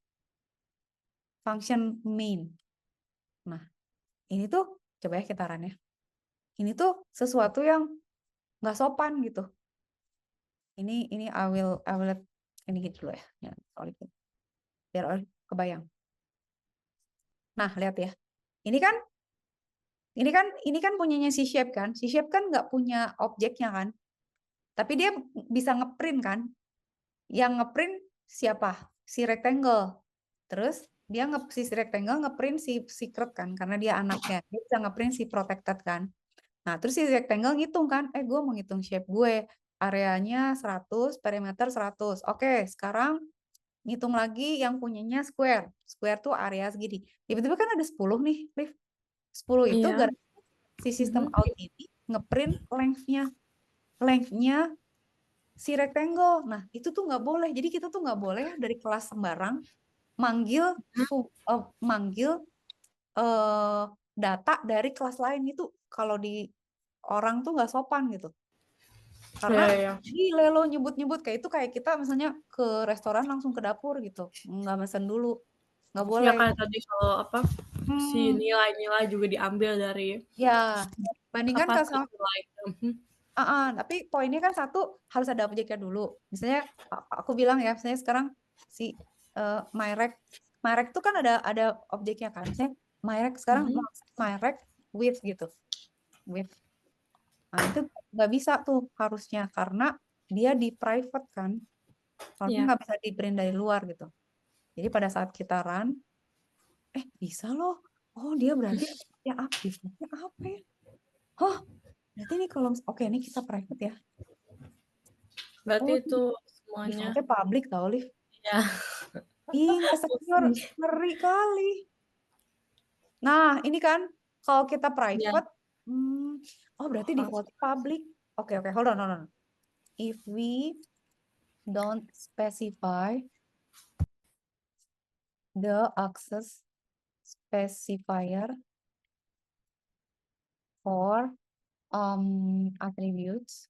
function main. Nah, ini tuh coba ya kita run ya. Ini tuh sesuatu yang nggak sopan gitu. Ini I will ini gitu dulu ya, sorry, biar kebayang. Nah, lihat ya. Ini kan punyanya si Shape kan. Si Shape kan nggak punya objeknya kan. Tapi dia bisa ngeprint kan. Yang ngeprint siapa? Si rectangle. Terus dia si rectangle ngeprint si secret kan, karena dia anaknya. Dia bisa ngeprint si protected kan. Nah, terus si rectangle ngitung kan. Gue mau ngitung shape gue. Areanya 100, perimeter 100. Oke, sekarang ngitung lagi yang punyanya square. Square tuh area segini. Tiba-tiba kan ada 10 nih, Liv. 10 itu Iya. si sistem out ini ngeprint length-nya si rectangle. Nah, itu tuh nggak boleh. Jadi kita tuh nggak boleh dari kelas sembarang manggil manggil data dari kelas lain. Itu kalau di orang tuh nggak sopan gitu. Karena Iya. gile lo nyebut-nyebut kayak itu, kayak kita misalnya ke restoran langsung ke dapur gitu. Nggak mesen dulu. Nggak Ya boleh. kayak tadi kalau apa si Hmm, nilai-nilai juga diambil dari ya, bandingkan apa ke tuh nilai. tapi poinnya kan satu harus ada objeknya dulu. Misalnya aku bilang ya, misalnya sekarang si Myrek tuh kan ada objeknya kan. Misalnya Myrek sekarang Myrek width gitu. Width. Nah, itu nggak bisa tuh harusnya karena dia di private kan. Harusnya Iya. nggak bisa di print dari luar gitu. Jadi pada saat kita run, bisa loh. Oh, dia berarti ya defaultnya apa ya? Oh, berarti ini kalau oke ini kita private ya. Berarti Oh, itu semuanya. defaultnya public tau, Liv. Ya. Ih, nggak secure, ngeri kali. Nah, ini kan kalau kita Ya. private, berarti default public. Oke, hold on. If we don't specify the access specifier for attributes,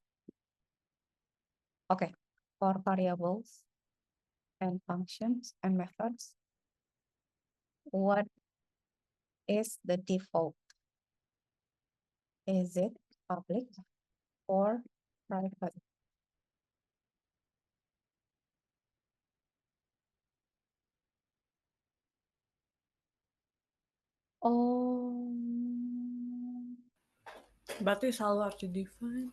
for variables and functions and methods, what is the default? Is it public or private? Oh, Berarti selalu harus di define.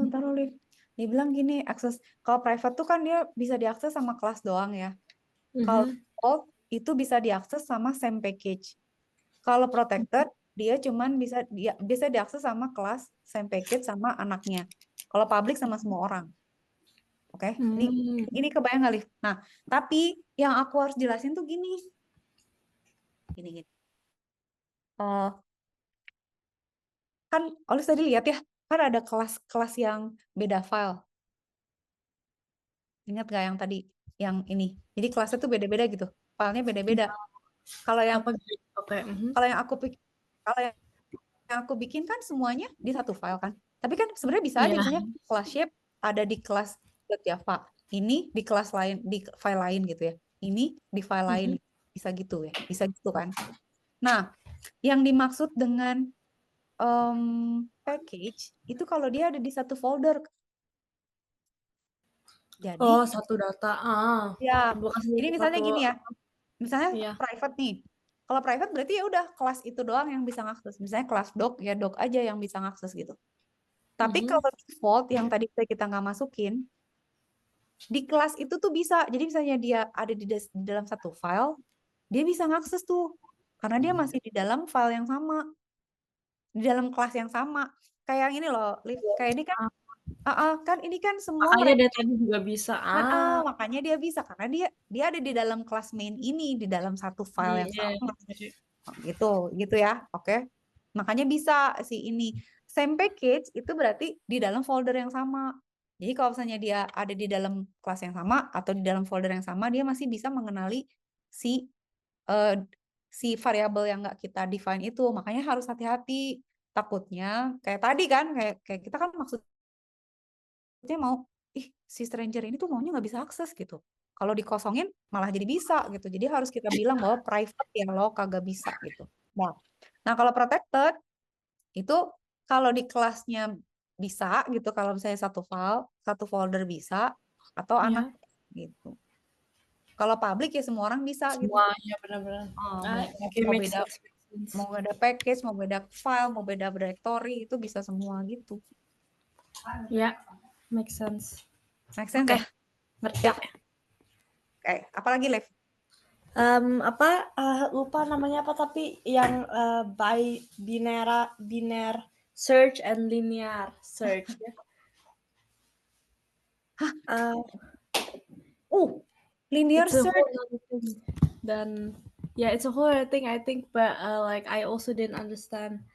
ntar Liv. Dia bilang gini, akses kalau private tuh kan dia bisa diakses sama kelas doang ya. Kalau default itu bisa diakses sama same package. Kalau protected dia cuman bisa diakses sama kelas same package sama anaknya. Kalau public sama semua orang. Oke, ini kebayang nggak, Liv? Nah, tapi yang aku harus jelasin tuh gini. Gini. Kan Olive tadi lihat ya, kan ada kelas-kelas yang beda file. Ingat gak yang tadi? Yang ini. Jadi kelasnya tuh beda-beda gitu. Filenya beda-beda. Kalau yang Apa gitu? Oke. kalau yang aku bikin kan semuanya di satu file kan. Tapi kan sebenarnya bisa aja Iya. misalnya kelas shape ada di kelas Java. Ini di kelas lain, di file lain gitu ya. Ini di file lain. Bisa gitu ya. Bisa gitu kan. Nah, yang dimaksud dengan package itu kalau dia ada di satu folder. Jadi Satu data. ya, Bukan jadi misalnya satu. gini ya, misalnya Iya. private nih. Kalau private berarti ya udah kelas itu doang yang bisa ngakses. Misalnya kelas doc ya doc aja yang bisa ngakses gitu. Tapi kalau default yang tadi kita nggak masukin, di kelas itu tuh bisa. Jadi misalnya dia ada di dalam satu file, dia bisa ngakses tuh. Karena dia masih di dalam file yang sama. Di dalam kelas yang sama. Kayak yang ini loh, Liv. Kayak ini kan, kan ini kan semua Makanya dia tadi juga bisa. makanya dia bisa karena dia ada di dalam kelas main ini di dalam satu file yang Iya. sama gitu ya, oke. Makanya bisa si ini same package itu berarti di dalam folder yang sama. Jadi kalau misalnya dia ada di dalam kelas yang sama atau di dalam folder yang sama, dia masih bisa mengenali si eh, si variabel yang nggak kita define itu. Makanya harus hati-hati, takutnya kayak tadi kan, kayak kita kan maksudnya mau si stranger ini tuh maunya nggak bisa akses gitu. Kalau dikosongin malah jadi bisa gitu. Jadi harus kita bilang bahwa private ya lo kagak bisa gitu. Nah kalau protected itu kalau di kelasnya bisa gitu kalau misalnya satu file, satu folder bisa, atau anak Iya. gitu. Kalau public ya semua orang bisa gitu. Semua, ya benar-benar. Okay, Mau makes beda sense, makes sense. mau beda package, mau beda file, mau beda directory itu bisa semua gitu. Ya, makes sense. Make sense Oke, ya? ngerti. Yap. Oke, apalagi Lev? Lupa namanya apa, tapi yang biner search and linear search ya. Linear It's a search. whole other thing. Dan it's a whole other thing I think, but like I also didn't understand.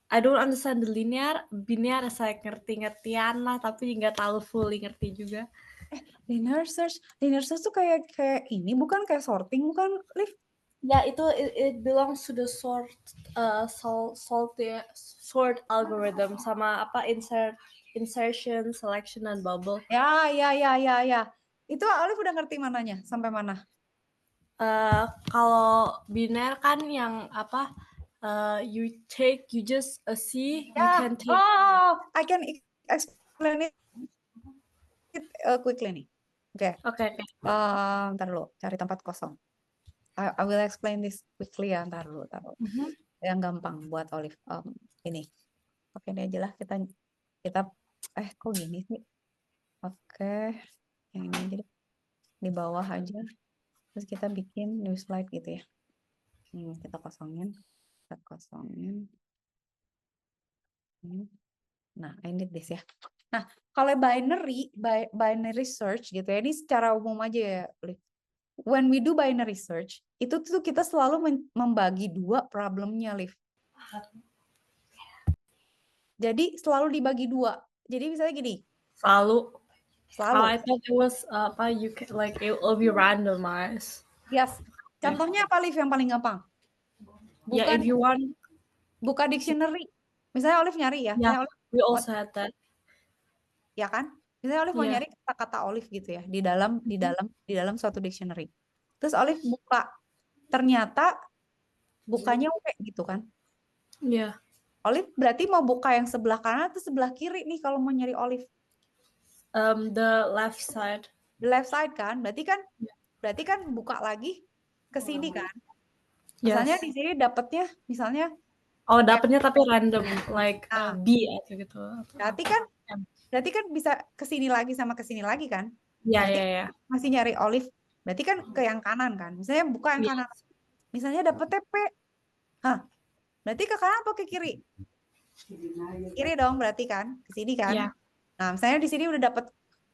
I don't understand the linear. Biner saya ngerti-ngertian lah, tapi nggak terlalu fully ngerti juga. Linear search tuh kayak ini bukan kayak sorting bukan, Liv? Ya, itu it belongs to the sort algorithm sama apa insertion, selection, dan bubble. Ya. Itu Olive udah ngerti mananya sampai mana? Kalau biner kan yang apa? You just a C, you can take. Oh, I can explain it quickly nih. Oke. Oke. Ntar lu cari tempat kosong. I will explain this quickly ya, ntar lu. Yang gampang buat Olive. Ini. Oke, ini aja lah kita kok gini sih? Oke. Yang ini aja deh. Di bawah aja. Terus kita bikin new slide gitu ya. Kita kosongin. Nah, I need this ya. Nah, kalau binary search gitu ya, ini secara umum aja ya, Liv. When we do binary search, itu tuh kita selalu membagi dua problemnya, Liv. Jadi selalu dibagi dua. Jadi misalnya gini. Selalu. I thought it was you can, like it will be randomized. Yes. Contohnya apa, Liv, yang paling gampang? If you want. Buka dictionary. Misalnya Olive nyari ya. Yeah, we also had that. Ya kan? Misalnya Olive mau nyari kata-kata Olive gitu ya di dalam suatu dictionary. Terus Olive buka, ternyata bukanya W gitu kan? Iya. Olive berarti mau buka yang sebelah kanan atau sebelah kiri nih kalau mau nyari Olive? The left side. The left side kan? Berarti kan buka lagi ke sini kan? Misalnya di sini dapatnya misalnya dapatnya tapi random like B aja gitu. Berarti kan bisa ke sini lagi sama ke sini lagi kan? Iya. Masih nyari Olive. Berarti kan ke yang kanan kan? Misalnya buka yang kanan. Misalnya dapet TP. Berarti ke kanan apa ke kiri? Kiri dong berarti kan? Ke sini kan? Iya. Nah, misalnya di sini udah dapet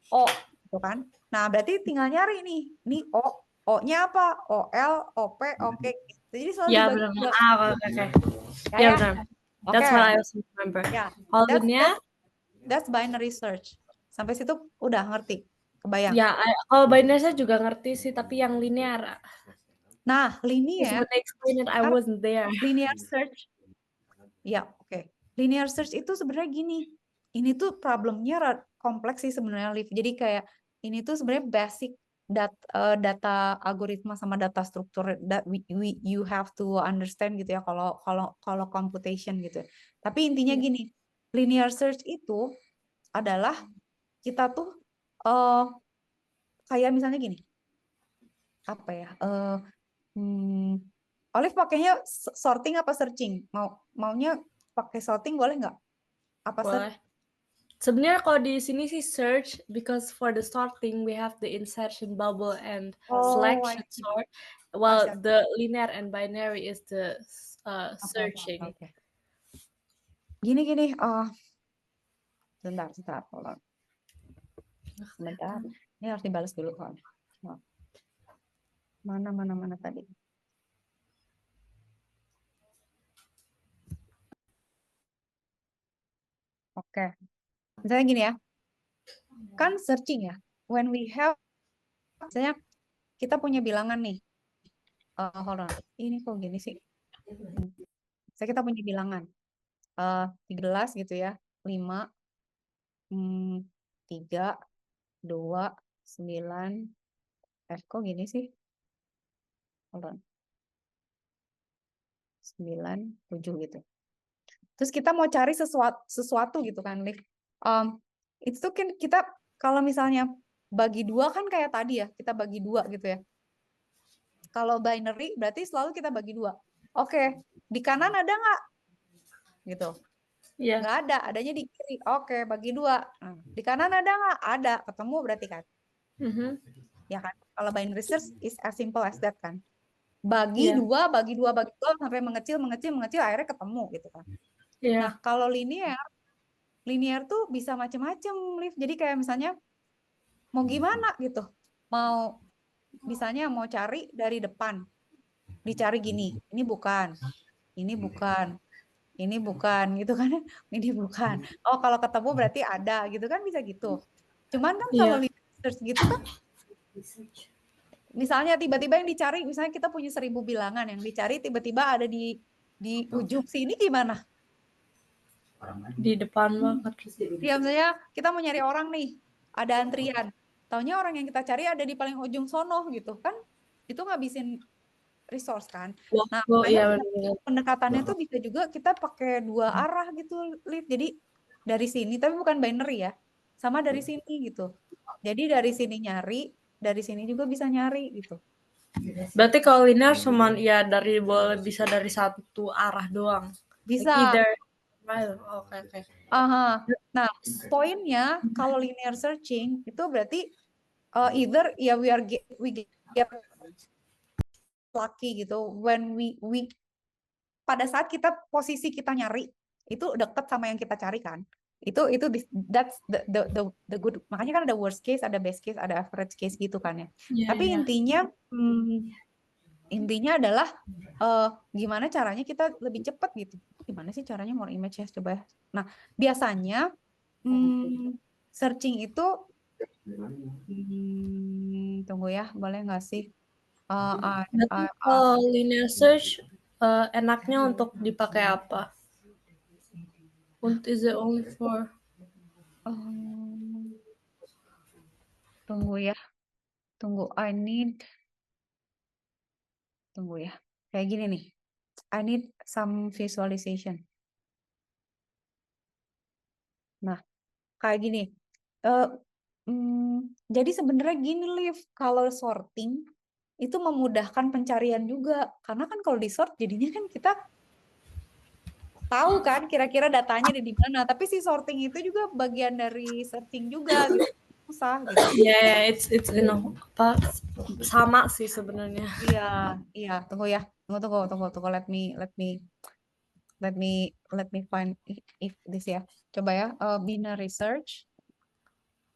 O gitu kan? Nah, berarti tinggal nyari nih. Ini O. O-nya apa? OL, OP, OK. Jadi selalu dibagi dua. Oke. Ya benar. That's what I also remember. That's binary search. Sampai situ udah ngerti? Kebayang? Ya, kalau binary saya juga ngerti sih, tapi yang linear. Nah, linear. When they explain it, I wasn't there. Linear search. Ya, oke. Linear search itu sebenarnya gini. Ini tuh problemnya kompleks sih sebenarnya, Liv. Jadi kayak ini tuh sebenarnya basic data algoritma sama data struktur that you have to understand gitu ya kalau computation gitu. Tapi intinya gini, linear search itu adalah kita tuh kayak misalnya gini. Apa ya? Olive pakainya sorting apa searching? Maunya pakai sorting boleh nggak? Apa boleh. Sebenarnya kalau di sini sih search, because for the sorting we have the insertion bubble and selection sort, while the linear and binary is the searching. Okay. Gini. Bentar. Sebentar. Ini harus dibalas dulu soalnya. Mana tadi? Oke. Misalnya gini ya. Kan searching ya. When we have, misalnya kita punya bilangan nih. Hold on. Ini kok gini sih? Misalnya kita punya bilangan. 13 gitu ya. 5, 3, 2, 9. Kok gini sih? Hold on. 9, 7 gitu. Terus kita mau cari sesuatu gitu kan, Liv. Itu kan kita kalau misalnya bagi dua kan kayak tadi ya, kita bagi dua gitu ya. Kalau binary berarti selalu kita bagi dua. Oke, di kanan ada nggak? Gitu. Iya. Nggak ada, adanya di kiri. Oke, bagi dua. Nah, di kanan ada nggak? Ada, ketemu berarti kan. Mhm. Ya kan? Kalau binary search is as simple as that kan. Bagi Iya. dua, bagi dua, bagi dua sampai mengecil, mengecil, mengecil akhirnya ketemu gitu kan. Nah, Iya. kalau linear tuh bisa macam-macam, Liv. Jadi kayak misalnya mau gimana gitu. Mau misalnya mau cari dari depan. Dicari gini, ini bukan. Ini bukan. Ini bukan gitu kan. Ini bukan. Oh, kalau ketemu berarti ada gitu kan bisa gitu. Cuman kan kalau Iya. linear search gitu kan misalnya tiba-tiba yang dicari, misalnya kita punya 1000 bilangan yang dicari tiba-tiba ada di ujung sini gimana? Di depan banget. Ya misalnya kita mau nyari orang nih, ada antrian. Taunya orang yang kita cari ada di paling ujung sono gitu kan? Itu ngabisin resource kan. Nah, Oh makanya iya benar. pendekatannya tuh bisa juga kita pakai dua arah gitu, Liv. Jadi dari sini, tapi bukan binary ya. Sama dari sini gitu. Jadi dari sini nyari, dari sini juga bisa nyari gitu. Berarti kalau linear cuman ya dari boleh bisa dari satu arah doang. Like Bisa. either. Oke oke. Aha. Nah, poinnya kalau linear searching itu berarti either ya we get lucky gitu when we pada saat kita posisi kita nyari itu deket sama yang kita cari kan. Itu that's the good. Makanya kan ada worst case, ada best case, ada average case gitu kan ya. Iya Tapi iya. intinya adalah gimana caranya kita lebih cepat gitu. Gimana sih caranya more image ya coba ya. Nah, biasanya searching itu tunggu ya, boleh nggak sih? Berarti kalau linear search enaknya untuk dipakai apa? Is it only for? Tunggu ya, tunggu. Tunggu ya. Kayak gini nih. I need some visualization. Nah, kayak gini. Eh, jadi sebenarnya gini, Liv, kalau sorting itu memudahkan pencarian juga. Karena kan kalau di sort jadinya kan kita tahu kan kira-kira datanya ada di mana. Tapi si sorting itu juga bagian dari searching juga gitu. Susah gitu. Ya, yeah, it's apa sama sih sebenarnya. Iya, iya. Tunggu ya. Tunggu. Let me find if this ya. Coba ya. Binary search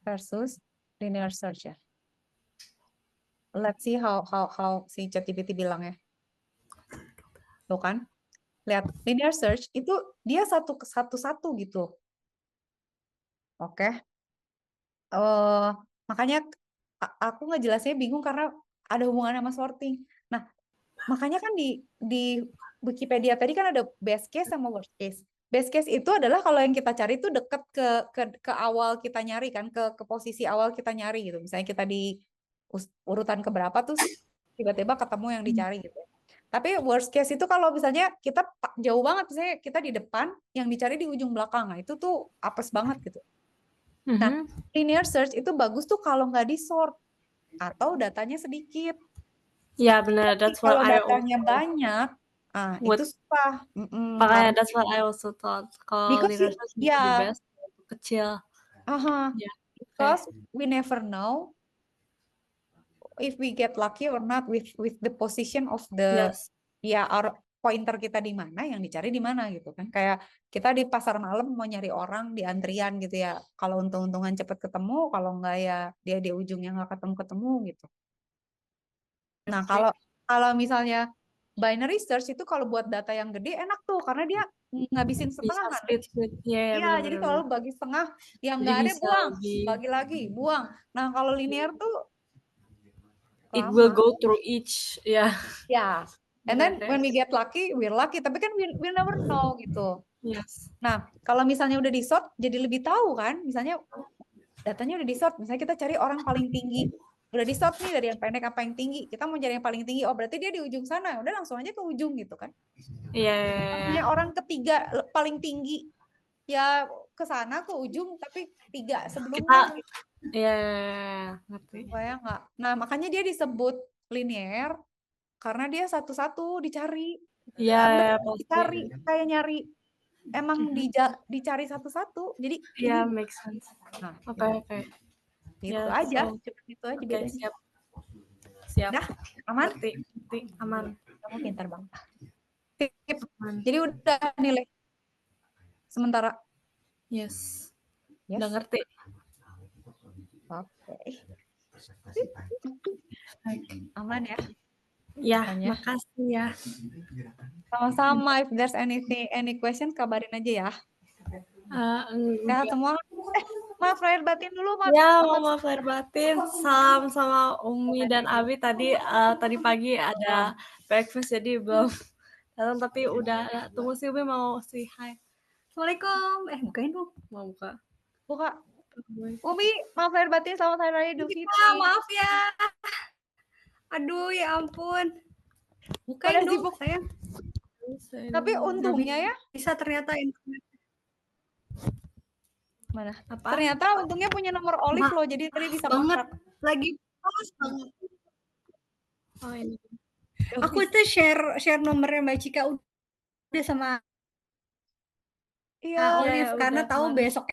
versus linear search ya. Let's see how si ChatGPT bilang ya. Tuh kan? Lihat, linear search itu dia satu gitu. Oke. Makanya aku ngejelasnya bingung karena ada hubungan sama sorting. Nah, makanya kan di Wikipedia tadi kan ada best case sama worst case. Best case itu adalah kalau yang kita cari itu deket ke awal kita nyari kan, ke posisi awal kita nyari gitu. Misalnya kita di urutan keberapa tuh tiba-tiba ketemu yang dicari gitu. Tapi worst case itu kalau misalnya kita jauh banget, misalnya kita di depan, yang dicari di ujung belakang. Nah, itu tuh apes banget gitu. Nah, linear search itu bagus tuh kalau nggak di sort atau datanya sedikit. Ya benar, that's what Kalau I datanya banyak, itu susah. Makanya that's what I also thought. Kalau Because linear search lebih best kecil. Because we never know if we get lucky or not with the position of the our pointer kita di mana, yang dicari di mana gitu kan. Kayak kita di pasar malam mau nyari orang di antrian gitu ya. Kalau untung-untungan cepet ketemu, kalau enggak ya dia di ujungnya nggak ketemu-ketemu gitu. Nah, kalau misalnya binary search itu kalau buat data yang gede enak tuh karena dia ngabisin setengah kan. Iya, jadi selalu bagi setengah, yang nggak ada buang, bagi lagi, buang. Nah, kalau linear tuh it will go through each, ya. And then when we get lucky, we're lucky. Tapi kan we never know gitu. Yes. Nah, kalau misalnya udah di sort, jadi lebih tahu kan. Misalnya datanya udah di sort. Misalnya kita cari orang paling tinggi. Udah di sort nih dari yang pendek apa yang tinggi. Kita mau cari yang paling tinggi. Oh, berarti dia di ujung sana. Udah langsung aja ke ujung gitu kan. Iya. Misalnya orang ketiga paling tinggi. Ya ke ke sana ke ujung tapi 3 sebelumnya Kita ya ngerti. supaya nggak. Nah, makanya dia disebut linear karena dia satu-satu dicari. Iya, Bener, pasti. dicari kayak nyari emang dicari satu-satu. Jadi Iya, ini make sense. nah, Oke. gitu Ya, aja. so, Cuma itu aja oke, bedanya. siap. Dah, aman? Ngerti, aman. Kamu pintar banget. Sip. Aman. Jadi udah nilai sementara. Yes. Yes. Udah ngerti. Oke. Oke. Aman ya? Ya, Pokoknya. makasih ya. Sama-sama. If there's any question, kabarin aja ya. Sehat semua. Maaf lahir batin dulu. Ya, maaf lahir batin. Salam sama Umi dan Abi tadi pagi ada breakfast jadi belum datang tapi udah tunggu si Umi mau say hi. Assalamualaikum. Bukain dong. Mau buka. Buka. Umi, maaf lahir batin. Selamat hari raya Idul Fitri. Maaf ya. Aduh, ya ampun. Bukain dong, sayang. Tapi untungnya ya. Bisa ternyata internet. Mana? Apa? Ternyata untungnya punya nomor Olive loh. Jadi tadi bisa banget. kontrak. Lagi pas banget. Oh, ini. Aku tuh share nomornya Mbak Cika udah sama Olive karena tahu besok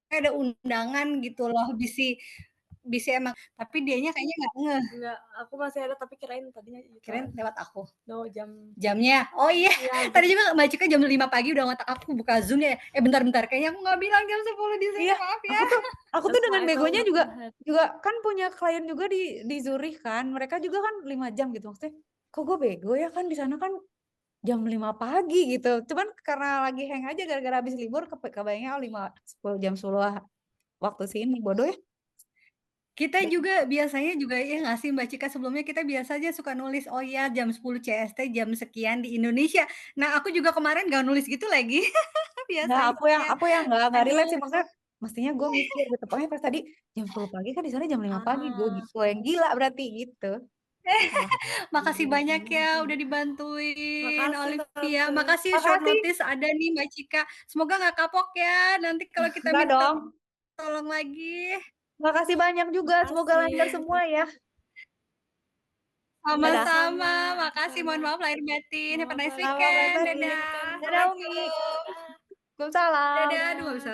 ada undangan gitu loh, bisa emang, tapi dianya kayaknya nggak ngeh. Enggak, aku masih ada tapi kirain tadinya Kirain lewat aku. No, jamnya. Oh iya, tadi juga Mbak Cika jam 5 pagi udah ngotak aku buka Zoom ya. Bentar, kayaknya aku nggak bilang jam 10 di sini, maaf ya. Aku tuh dengan begonya juga kan punya klien juga di Zurich kan. Mereka juga kan 5 jam gitu maksudnya. Kok gue bego ya kan di sana kan jam 5 pagi gitu. Cuman karena lagi hang aja gara-gara habis libur kebayangnya 10 jam 10 waktu sini. Bodoh ya. Kita juga biasanya juga ya nggak sih Mbak Cika, sebelumnya kita biasanya suka nulis, oh ya jam 10 CST, jam sekian di Indonesia. Nah aku juga kemarin nggak nulis gitu lagi. Nah, Biasanya. aku yang nggak relate sih maksudnya. Mestinya gue mikir gitu. Pokoknya pas tadi jam 10 pagi kan di sana jam 5 pagi. Gue yang gila berarti gitu. Makasih banyak ya udah dibantuin Olivia. Makasih Makasih. short notice ada nih Mbak Cika. Semoga nggak kapok ya. Nanti kalau kita Nggak minta dong. tolong lagi. Makasih banyak juga. Semoga lancar semua ya. Sama-sama. Makasih. Mohon maaf lahir batin. Have a nice weekend. Dadah. Dadah Umi. Waalaikumsalam. Dadah. Aduh, nggak bisa.